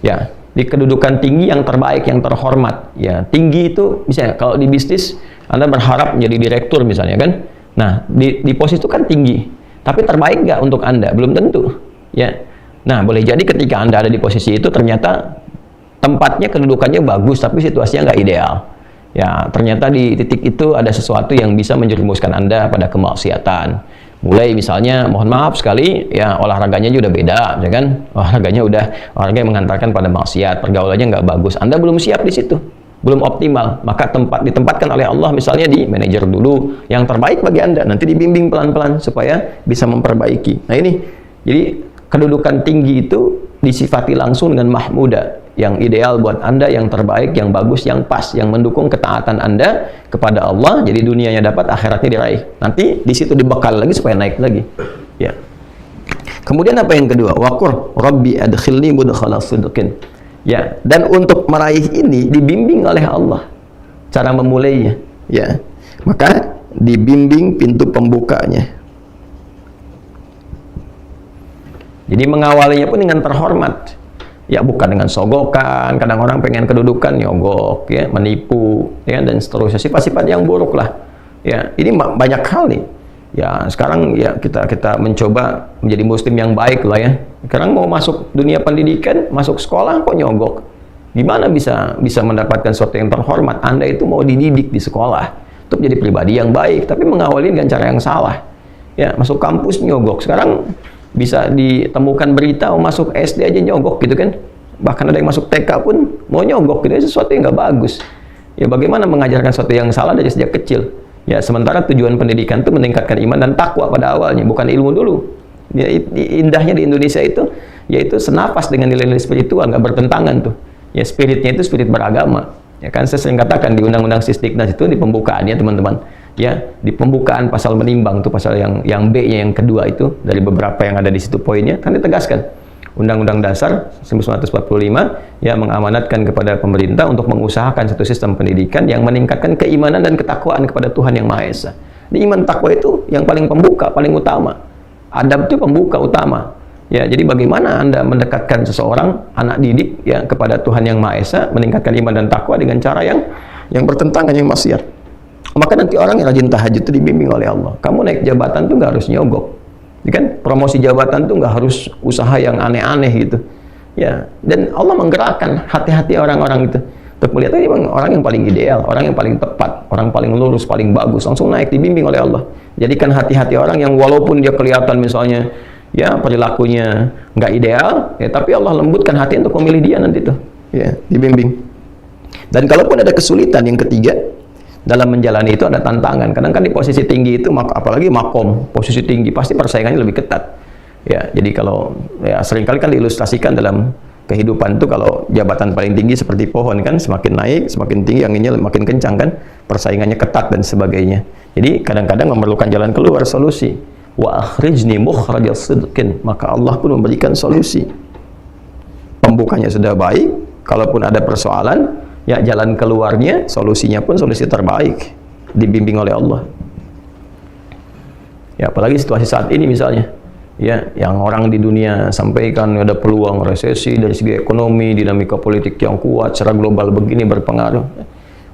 Ya, di kedudukan tinggi yang terbaik, yang terhormat. Ya, tinggi itu misalnya kalau di bisnis Anda berharap menjadi direktur misalnya kan. Nah, di posisi itu kan tinggi. Tapi terbaik nggak untuk Anda? Belum tentu. Ya. Nah, boleh jadi ketika Anda ada di posisi itu ternyata tempatnya, kedudukannya bagus, tapi situasinya nggak ideal. Ya, ternyata di titik itu ada sesuatu yang bisa menjerumuskan Anda pada kemaksiatan. Mulai misalnya, mohon maaf sekali, ya olahraganya juga udah beda, ya kan? Olahraga yang mengantarkan pada maksiat, pergaulannya nggak bagus. Anda belum siap di situ, belum optimal. Maka ditempatkan oleh Allah misalnya di manajer dulu, yang terbaik bagi Anda. Nanti dibimbing pelan-pelan supaya bisa memperbaiki. Nah ini, jadi kedudukan tinggi itu disifati langsung dengan mahmuda, yang ideal buat Anda, yang terbaik, yang bagus, yang pas, yang mendukung ketaatan Anda kepada Allah. Jadi dunianya dapat, akhiratnya diraih. Nanti di situ dibekal lagi supaya naik lagi. Ya. Kemudian apa yang kedua? Waqur Rabbi adkhilni mudkhala sidqin. Ya, dan untuk meraih ini dibimbing oleh Allah cara memulainya. Ya. Maka dibimbing pintu pembukanya. Jadi mengawalinya pun dengan terhormat. Ya, bukan dengan sogokan. Kadang orang pengen kedudukan, nyogok, ya, menipu, ya, dan seterusnya. Sifat-sifat yang buruk lah. Ya, ini banyak hal nih. Ya, sekarang ya kita mencoba menjadi muslim yang baik lah ya. Sekarang mau masuk dunia pendidikan, masuk sekolah kok nyogok. Gimana bisa mendapatkan sesuatu yang terhormat? Anda itu mau dididik di sekolah untuk menjadi pribadi yang baik, tapi mengawali dengan cara yang salah. Ya, masuk kampus nyogok. Sekarang bisa ditemukan berita masuk SD aja nyogok gitu kan. Bahkan ada yang masuk TK pun mau nyogok gitu, sesuatu yang nggak bagus. Ya, bagaimana mengajarkan sesuatu yang salah dari sejak kecil? Ya, sementara tujuan pendidikan itu meningkatkan iman dan takwa pada awalnya, bukan ilmu dulu. Ya, indahnya di Indonesia itu yaitu senafas dengan nilai-nilai spiritual, nggak bertentangan tuh. Ya, spiritnya itu spirit beragama. Ya kan, saya sering katakan di Undang-Undang Sisdiknas itu di pembukaannya teman-teman. Ya, di pembukaan pasal menimbang tuh, pasal yang B-nya yang kedua itu, dari beberapa yang ada di situ poinnya kan ditegaskan Undang-Undang Dasar 1945 ya mengamanatkan kepada pemerintah untuk mengusahakan satu sistem pendidikan yang meningkatkan keimanan dan ketakwaan kepada Tuhan Yang Maha Esa. Ini iman takwa itu yang paling pembuka, paling utama. Adab itu pembuka utama. Ya, jadi bagaimana Anda mendekatkan seseorang anak didik ya kepada Tuhan Yang Maha Esa, meningkatkan iman dan takwa dengan cara yang bertentangan, yang maksiat. Maka nanti orang yang rajin tahajud itu dibimbing oleh Allah. Kamu naik jabatan tuh nggak harus nyogok, ya kan? Promosi jabatan tuh nggak harus usaha yang aneh-aneh gitu. Ya, dan Allah menggerakkan hati-hati orang-orang itu untuk melihat ini orang yang paling ideal, orang yang paling tepat, orang paling lurus, paling bagus, langsung naik dibimbing oleh Allah. Jadikan hati-hati orang yang walaupun dia kelihatan misalnya ya perilakunya nggak ideal, ya tapi Allah lembutkan hati untuk memilih dia nanti tuh. Ya, dibimbing. Dan kalaupun ada kesulitan, yang ketiga, dalam menjalani itu ada tantangan. Kadang kan di posisi tinggi itu, apalagi makom, posisi tinggi, pasti persaingannya lebih ketat. Ya, jadi kalau ya seringkali kan diilustrasikan dalam kehidupan itu, kalau jabatan paling tinggi seperti pohon kan, semakin naik, semakin tinggi anginnya makin kencang kan, persaingannya ketat dan sebagainya. Jadi kadang-kadang memerlukan jalan keluar, solusi. Wa akhrijni mukhrajas sidqin, maka Allah pun memberikan solusi. Pembukanya sudah baik, kalaupun ada persoalan, ya jalan keluarnya, solusinya pun solusi terbaik, dibimbing oleh Allah. Ya, apalagi situasi saat ini misalnya, ya yang orang di dunia sampaikan ada peluang resesi dari segi ekonomi, dinamika politik yang kuat secara global begini berpengaruh.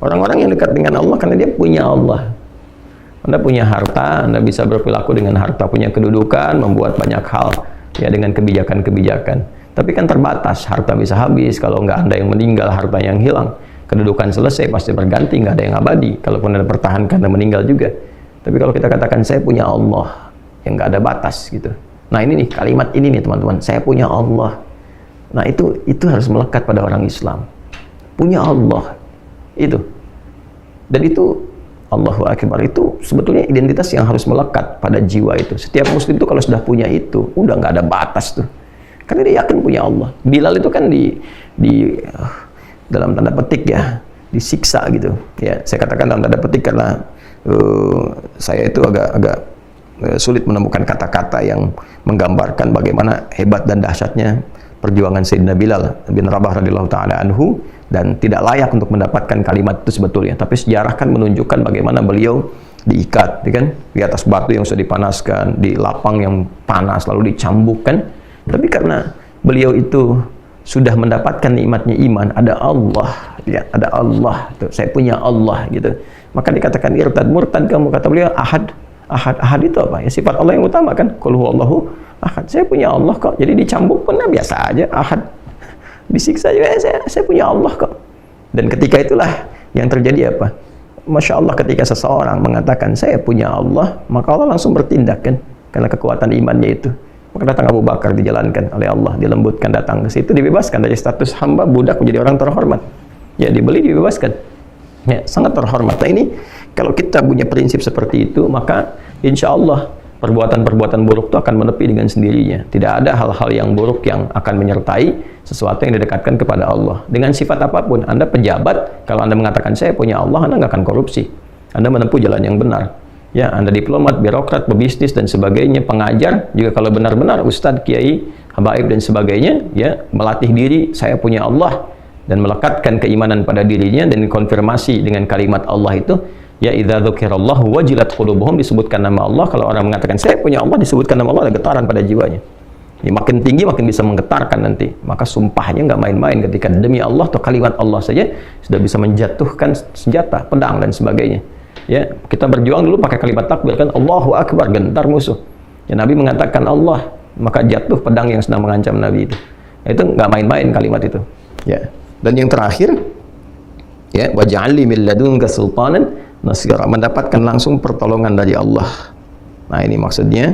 Orang-orang yang dekat dengan Allah karena dia punya Allah. Anda punya harta, Anda bisa berperilaku dengan harta, punya kedudukan, membuat banyak hal ya dengan kebijakan-kebijakan. Tapi kan terbatas, harta bisa habis, kalau nggak Anda yang meninggal, harta yang hilang. Kedudukan selesai, pasti berganti, nggak ada yang abadi. Kalaupun Anda pertahankan, Anda meninggal juga. Tapi kalau kita katakan, saya punya Allah, yang nggak ada batas, gitu. Nah ini nih, kalimat ini nih teman-teman, saya punya Allah. Nah itu harus melekat pada orang Islam. Punya Allah, itu. Dan itu, Allahu Akbar, itu sebetulnya identitas yang harus melekat pada jiwa itu. Setiap muslim itu kalau sudah punya itu, udah nggak ada batas tuh. Karena dia yakin punya Allah. Bilal itu kan di dalam tanda petik ya, disiksa gitu. Ya, saya katakan dalam tanda petik karena saya itu agak sulit menemukan kata-kata yang menggambarkan bagaimana hebat dan dahsyatnya perjuangan Sayyidina Bilal bin Rabah radhiyallahu taala anhu, dan tidak layak untuk mendapatkan kalimat itu sebetulnya. Tapi sejarah kan menunjukkan bagaimana beliau diikat, ya kan, di atas batu yang sudah dipanaskan, di lapang yang panas lalu dicambukkan. Tapi karena beliau itu sudah mendapatkan nikmatnya iman, ada Allah, lihat ada Allah, tuh, saya punya Allah gitu. Maka dikatakan irtad, murtad kamu, kata beliau ahad. Ahad itu apa? Ya sifat Allah yang utama kan. Qul huwallahu ahad. Saya punya Allah kok. Jadi dicambuk pun biasa aja ahad. Disiksa juga saya punya Allah kok. Dan ketika itulah yang terjadi apa? Masya Allah, ketika seseorang mengatakan saya punya Allah, maka Allah langsung bertindak kan, karena kekuatan imannya itu. Maka datang Abu Bakar, dijalankan oleh Allah, dilembutkan, datang ke situ, dibebaskan dari status hamba budak menjadi orang terhormat. Ya, dibeli, dibebaskan. Ya, sangat terhormat. Nah ini, kalau kita punya prinsip seperti itu, maka insya Allah perbuatan-perbuatan buruk itu akan menepi dengan sendirinya. Tidak ada hal-hal yang buruk yang akan menyertai sesuatu yang didekatkan kepada Allah. Dengan sifat apapun, Anda pejabat, kalau Anda mengatakan saya punya Allah, Anda nggak akan korupsi. Anda menempuh jalan yang benar. Ya, Anda diplomat, birokrat, pebisnis dan sebagainya, pengajar, juga kalau benar-benar ustadz, kiai, habaib dan sebagainya, ya, melatih diri, saya punya Allah, dan melekatkan keimanan pada dirinya dan konfirmasi dengan kalimat Allah itu, ya idza dzukirallahu wajilat qulubuhum, disebutkan nama Allah. Kalau orang mengatakan saya punya Allah, disebutkan nama Allah, ada getaran pada jiwanya. Ya, makin tinggi makin bisa menggetarkan nanti. Maka sumpahnya nggak main-main ketika demi Allah atau kalimat Allah saja sudah bisa menjatuhkan senjata, pedang dan sebagainya. Ya, kita berjuang dulu pakai kalimat takbir kan, Allahu Akbar, gentar musuh. Ya, Nabi mengatakan Allah, maka jatuh pedang yang sedang mengancam Nabi itu. Ya, itu nggak main-main kalimat itu. Ya. Dan yang terakhir, ya, waj'alni min ladunka sultanan nasira, mendapatkan langsung pertolongan dari Allah. Nah, ini maksudnya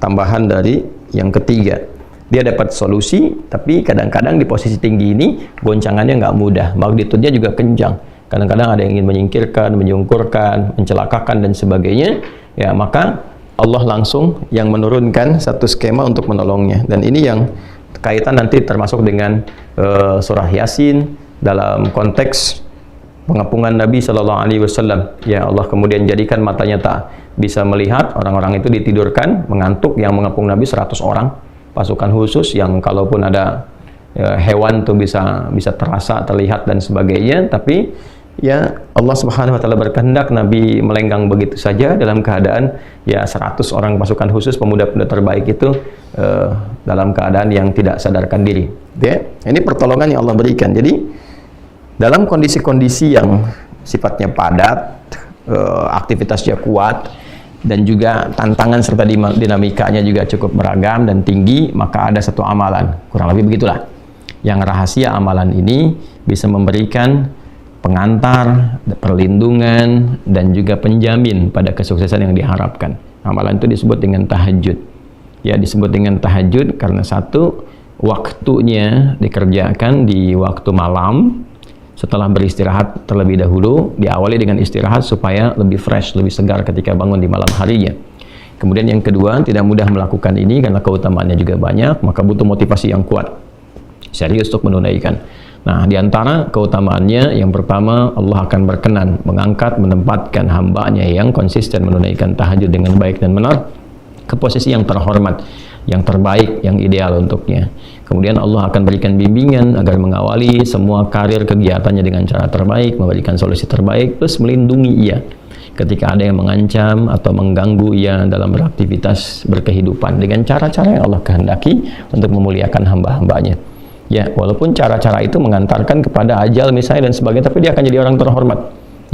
tambahan dari yang ketiga. Dia dapat solusi, tapi kadang-kadang di posisi tinggi ini goncangannya nggak mudah. Magnitudenya juga kencang. Kadang-kadang ada yang ingin menyingkirkan, menyungkurkan, mencelakakan dan sebagainya. Ya, maka Allah langsung yang menurunkan satu skema untuk menolongnya. Dan ini yang kaitan nanti termasuk dengan surah Yasin dalam konteks pengepungan Nabi Shallallahu Alaihi Wasallam. Ya, Allah kemudian jadikan matanya tak bisa melihat, orang-orang itu ditidurkan, mengantuk. Yang mengepung Nabi 100 orang, pasukan khusus yang kalaupun ada hewan tuh bisa terasa, terlihat dan sebagainya. Tapi ya Allah Subhanahu Wa Taala berkehendak Nabi melenggang begitu saja dalam keadaan ya 100 orang pasukan khusus, pemuda-pemuda terbaik itu dalam keadaan yang tidak sadarkan diri. Ya, ini pertolongan yang Allah berikan. Jadi dalam kondisi-kondisi yang sifatnya padat, aktivitasnya kuat, dan juga tantangan serta dinamikanya juga cukup beragam dan tinggi, maka ada satu amalan, kurang lebih begitulah, yang rahasia amalan ini bisa memberikan pengantar, perlindungan, dan juga penjamin pada kesuksesan yang diharapkan. Amalan itu disebut dengan tahajud. Ya, disebut dengan tahajud karena satu, waktunya dikerjakan di waktu malam, setelah beristirahat terlebih dahulu, diawali dengan istirahat supaya lebih fresh, lebih segar ketika bangun di malam harinya. Kemudian yang kedua, tidak mudah melakukan ini karena keutamaannya juga banyak, maka butuh motivasi yang kuat, serius untuk menunaikan. Nah, diantara keutamaannya, yang pertama, Allah akan berkenan mengangkat, menempatkan hambanya yang konsisten menunaikan tahajud dengan baik dan benar ke posisi yang terhormat, yang terbaik, yang ideal untuknya. Kemudian Allah akan berikan bimbingan agar mengawali semua karir kegiatannya dengan cara terbaik, memberikan solusi terbaik, plus melindungi ia ketika ada yang mengancam atau mengganggu ia dalam beraktivitas berkehidupan dengan cara-cara yang Allah kehendaki untuk memuliakan hamba-hambanya. Ya, walaupun cara-cara itu mengantarkan kepada ajal misalnya dan sebagainya, tapi dia akan jadi orang terhormat.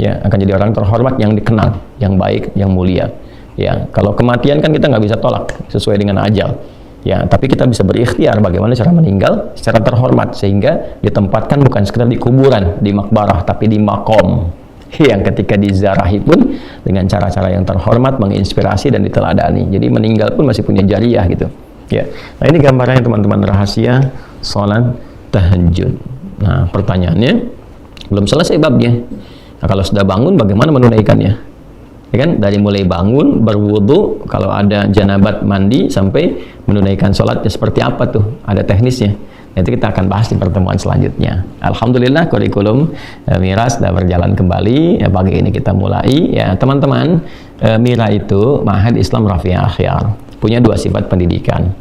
Ya, akan jadi orang terhormat yang dikenal, yang baik, yang mulia. Ya, kalau kematian kan kita nggak bisa tolak sesuai dengan ajal. Ya, tapi kita bisa berikhtiar bagaimana cara meninggal secara terhormat, sehingga ditempatkan bukan sekedar di kuburan, di makbarah, tapi di makom yang ketika dizarahi pun dengan cara-cara yang terhormat, menginspirasi dan diteladani. Jadi meninggal pun masih punya jariah gitu. Ya, nah ini gambarannya teman-teman, rahasia sholat tahajud. Nah, pertanyaannya belum selesai babnya. Nah, kalau sudah bangun bagaimana menunaikannya? Ya kan, dari mulai bangun, berwudu, kalau ada janabat mandi, sampai menunaikan sholatnya seperti apa tuh? Ada teknisnya. Nanti kita akan bahas di pertemuan selanjutnya. Alhamdulillah kurikulum Mira sudah berjalan kembali. Ya, pagi ini kita mulai. Ya teman-teman, Mira itu Ma'had Islam Rafi'ah Akhyar, punya dua sifat pendidikan.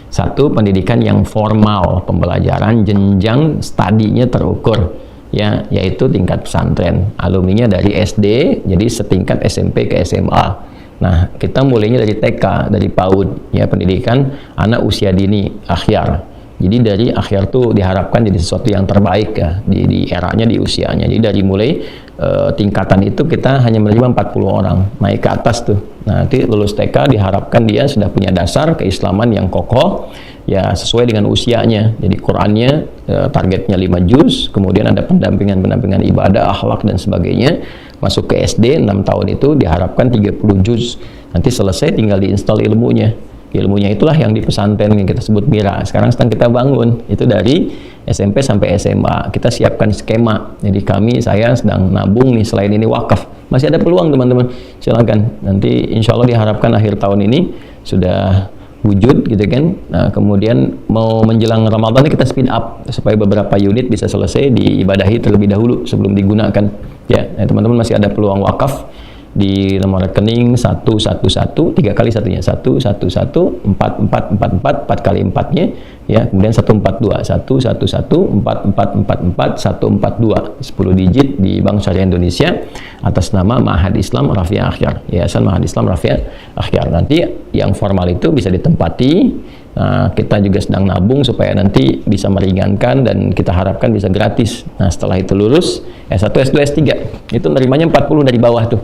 Satu, pendidikan yang formal, pembelajaran jenjang studinya terukur, ya, yaitu tingkat pesantren, alumninya dari SD, jadi setingkat SMP ke SMA. Nah, kita mulainya dari TK, dari PAUD, ya, pendidikan anak usia dini akhyar, Jadi dari akhir tuh diharapkan jadi sesuatu yang terbaik ya di eranya, di usianya. Jadi dari mulai tingkatan itu kita hanya menerima 40 orang, naik ke atas tuh. Nah, nanti lulus TK diharapkan dia sudah punya dasar keislaman yang kokoh ya sesuai dengan usianya. Jadi Qur'annya targetnya 5 juz, kemudian ada pendampingan ibadah, akhlak dan sebagainya. Masuk ke SD 6 tahun itu diharapkan 30 juz. Nanti selesai tinggal diinstal ilmunya. Ilmunya itulah yang di pesantren yang kita sebut Mira. Sekarang sedang kita bangun. Itu dari SMP sampai SMA. Kita siapkan skema. Jadi saya sedang nabung nih, selain ini wakaf. Masih ada peluang teman-teman. Silakan. Nanti insya Allah diharapkan akhir tahun ini sudah wujud gitu kan. Nah, kemudian mau menjelang Ramadan ini kita speed up supaya beberapa unit bisa selesai diibadahi terlebih dahulu sebelum digunakan. Ya, teman-teman masih ada peluang wakaf di nomor rekening 111 3 kali satunya 111 4444 4 kali 4-nya ya, kemudian 142 111 4444 142 10 digit di Bank Syariah Indonesia atas nama Ma'had Islam Rafiah Akhyar, Yayasan Ma'had Islam Rafiah Akhyar. Nanti yang formal itu bisa ditempati. Nah, kita juga sedang nabung supaya nanti bisa meringankan dan kita harapkan bisa gratis. Nah, setelah itu lulus S1, S2, S3 itu nerimanya 40 dari bawah tuh.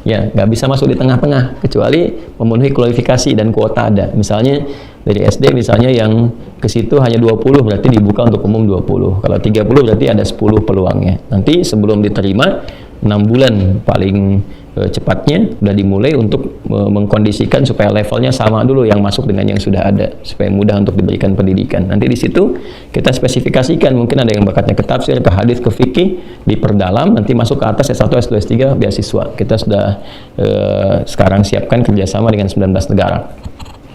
Ya, nggak bisa masuk di tengah-tengah kecuali memenuhi kualifikasi dan kuota ada. Misalnya dari SD misalnya yang ke situ hanya 20 berarti dibuka untuk umum 20. Kalau 30 berarti ada 10 peluangnya. Nanti sebelum diterima 6 bulan paling cepatnya sudah dimulai untuk mengkondisikan supaya levelnya sama dulu yang masuk dengan yang sudah ada supaya mudah untuk diberikan pendidikan. Nanti di situ kita spesifikasikan, mungkin ada yang bakatnya ke tafsir, ke hadis, ke fikih, diperdalam, nanti masuk ke atas S1, S2, S3 beasiswa. Kita sudah sekarang siapkan kerjasama dengan 19 negara.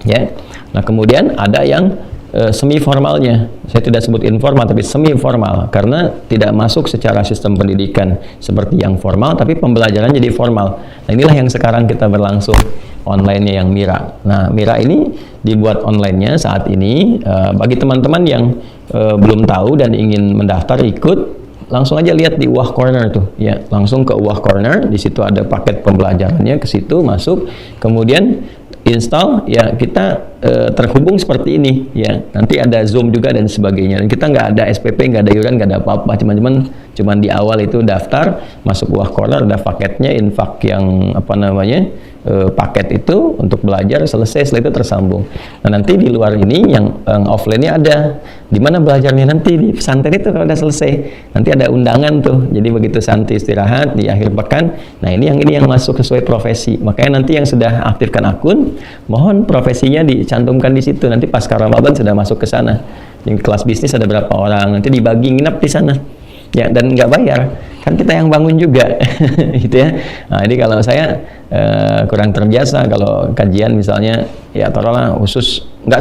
Ya. Nah, kemudian ada yang semi formalnya, saya tidak sebut informal tapi semi formal karena tidak masuk secara sistem pendidikan seperti yang formal tapi pembelajaran jadi formal. Nah, inilah yang sekarang kita berlangsung online-nya yang Mira. Nah, Mira ini dibuat online-nya saat ini bagi teman-teman yang belum tahu dan ingin mendaftar ikut, langsung aja lihat di Wah Corner tuh ya, langsung ke Wah Corner, di situ ada paket pembelajarannya, ke situ masuk, kemudian install ya, kita terhubung seperti ini ya, nanti ada Zoom juga dan sebagainya, dan kita nggak ada SPP, nggak ada iuran, nggak ada apa-apa, cuman di awal itu daftar masuk Wah Corner, ada paketnya infak yang apa namanya paket itu untuk belajar, selesai, setelah itu tersambung. Nah, nanti di luar ini yang offline-nya ada, di mana belajarnya nanti di pesantren itu kalau udah selesai nanti ada undangan tuh, jadi begitu santai istirahat di akhir pekan. Nah, ini yang masuk sesuai profesi, makanya nanti yang sudah aktifkan akun mohon profesinya dicantumkan di situ, nanti pasca Ramadan sudah masuk ke sana. Yang kelas bisnis ada berapa orang, nanti dibagi nginep di sana ya, dan nggak bayar, kan kita yang bangun juga gitu ya. Nah, jadi kalau saya kurang terbiasa kalau kajian misalnya ya taruhlah khusus, nggak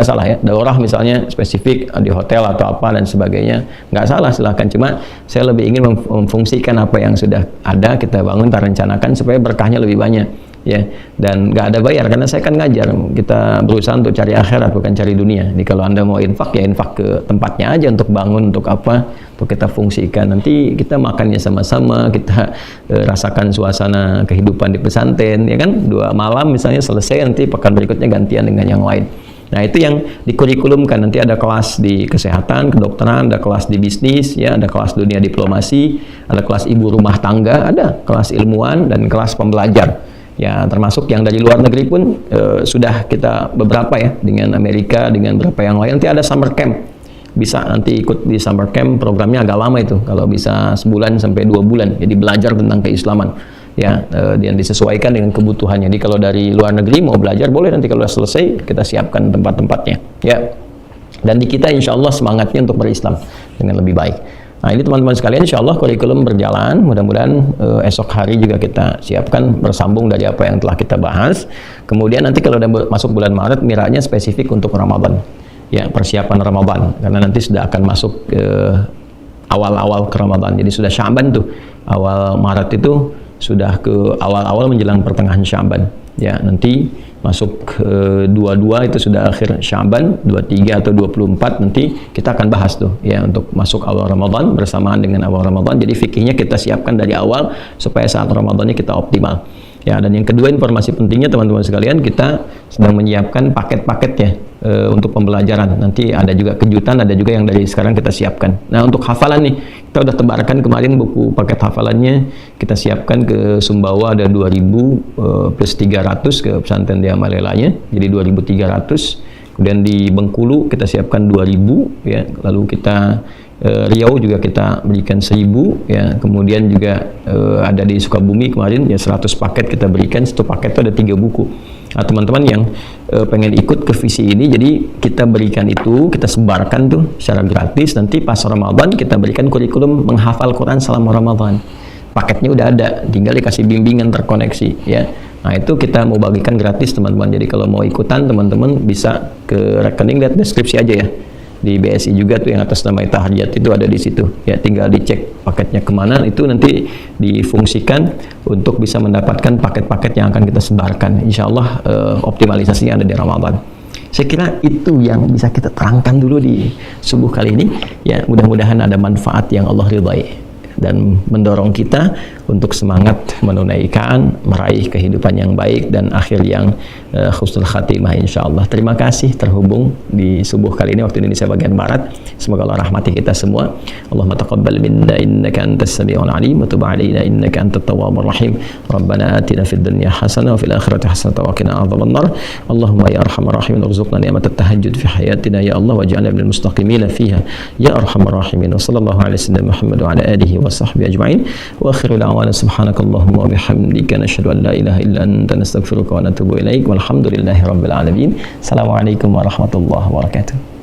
salah ya, daurah misalnya spesifik di hotel atau apa dan sebagainya, nggak salah, silahkan. Cuma saya lebih ingin memfungsikan apa yang sudah ada kita bangun, kita rencanakan supaya berkahnya lebih banyak ya, dan nggak ada bayar karena saya kan ngajar, kita berusaha untuk cari akhirat bukan cari dunia. Jadi kalau Anda mau infak ya infak ke tempatnya aja, untuk bangun, untuk apa, untuk kita fungsikan, nanti kita makannya sama-sama, kita rasakan suasana kehidupan di pesantren ya kan, 2 malam misalnya selesai, nanti pekan berikutnya gantian dengan yang lain. Nah, itu yang dikurikulumkan, nanti ada kelas di kesehatan, kedokteran, ada kelas di bisnis ya, ada kelas dunia diplomasi, ada kelas ibu rumah tangga, ada kelas ilmuwan dan kelas pembelajar. Ya, termasuk yang dari luar negeri pun sudah kita beberapa ya, dengan Amerika, dengan beberapa yang lain. Nanti ada summer camp, bisa nanti ikut di summer camp, programnya agak lama itu, kalau bisa sebulan sampai 2 bulan, jadi belajar tentang keislaman ya, yang disesuaikan dengan kebutuhannya. Jadi kalau dari luar negeri mau belajar boleh, nanti kalau sudah selesai kita siapkan tempat-tempatnya ya, dan di kita insya Allah semangatnya untuk berislam dengan lebih baik. Nah, ini teman-teman sekalian, insya Allah kurikulum berjalan, mudah-mudahan esok hari juga kita siapkan bersambung dari apa yang telah kita bahas. Kemudian nanti kalau udah masuk bulan Maret, Miranya spesifik untuk Ramadan ya, persiapan Ramadan, karena nanti sudah akan masuk awal-awal ke Ramadan. Jadi sudah Sya'ban tuh, awal Maret itu sudah ke awal-awal menjelang pertengahan Sya'ban ya, nanti masuk ke 22 itu sudah akhir Sya'ban, 23 atau 24 nanti kita akan bahas tuh ya, untuk masuk awal Ramadan bersamaan dengan awal Ramadan. Jadi fikihnya kita siapkan dari awal supaya saat Ramadannya kita optimal ya. Dan yang kedua, informasi pentingnya teman-teman sekalian, kita sedang menyiapkan paket-paketnya untuk pembelajaran. Nanti ada juga kejutan, ada juga yang dari sekarang kita siapkan. Nah, untuk hafalan nih, kita udah tebarkan kemarin buku paket hafalannya, kita siapkan ke Sumbawa ada 2.000 plus 300 ke pesantren di Amalelanya, jadi 2.300. Kemudian di Bengkulu kita siapkan 2.000 ya, lalu kita Riau juga kita berikan 1.000 ya, kemudian juga ada di Sukabumi kemarin ya 100 paket kita berikan, satu paket itu ada 3 buku. Nah, teman-teman yang pengen ikut ke visi ini, jadi kita berikan itu, kita sebarkan tuh secara gratis. Nanti pas Ramadan kita berikan kurikulum menghafal Quran selama Ramadan. Paketnya udah ada, tinggal dikasih bimbingan terkoneksi ya. Nah, itu kita mau bagikan gratis teman-teman. Jadi kalau mau ikutan teman-teman bisa ke rekening, lihat deskripsi aja ya. Di BSI juga tuh yang atas nama Tahajat itu ada di situ ya, tinggal dicek paketnya kemana, itu nanti difungsikan untuk bisa mendapatkan paket-paket yang akan kita sebarkan. Insya Allah optimalisasinya ada di Ramadan. Saya kira itu yang bisa kita terangkan dulu di subuh kali ini ya, mudah-mudahan ada manfaat yang Allah ridhai dan mendorong kita untuk semangat menunaikan, meraih kehidupan yang baik dan akhir yang husnul khatimah insyaallah. Terima kasih terhubung di subuh kali ini waktu Indonesia bagian barat. Semoga Allah rahmati kita semua. Allahumma taqabbal minna innaka antas samiul alim wa tub alaina innaka antat tawwabur rahim. Rabbana atina fid dunya hasanah wa fil akhirati hasanah wa qina adzabannar. Allahumma ya arhamar rahimin irzuqna ni'matat tahajjud fi hayatina ya Allah waj'alna minal mustaqimin fiha ya arhamar rahimin. Wa sallallahu ala sayyidina Muhammad wa ala alihi wa sahbihi ajma'in. Wa akhiru da'wana subhanakallahumma wa bihamdika nashhadu an la ilaha illa anta nastaghfiruka wa natubu ilaik. Walhamdulillahi rabbil alamin. Assalamualaikum warahmatullahi wabarakatuh.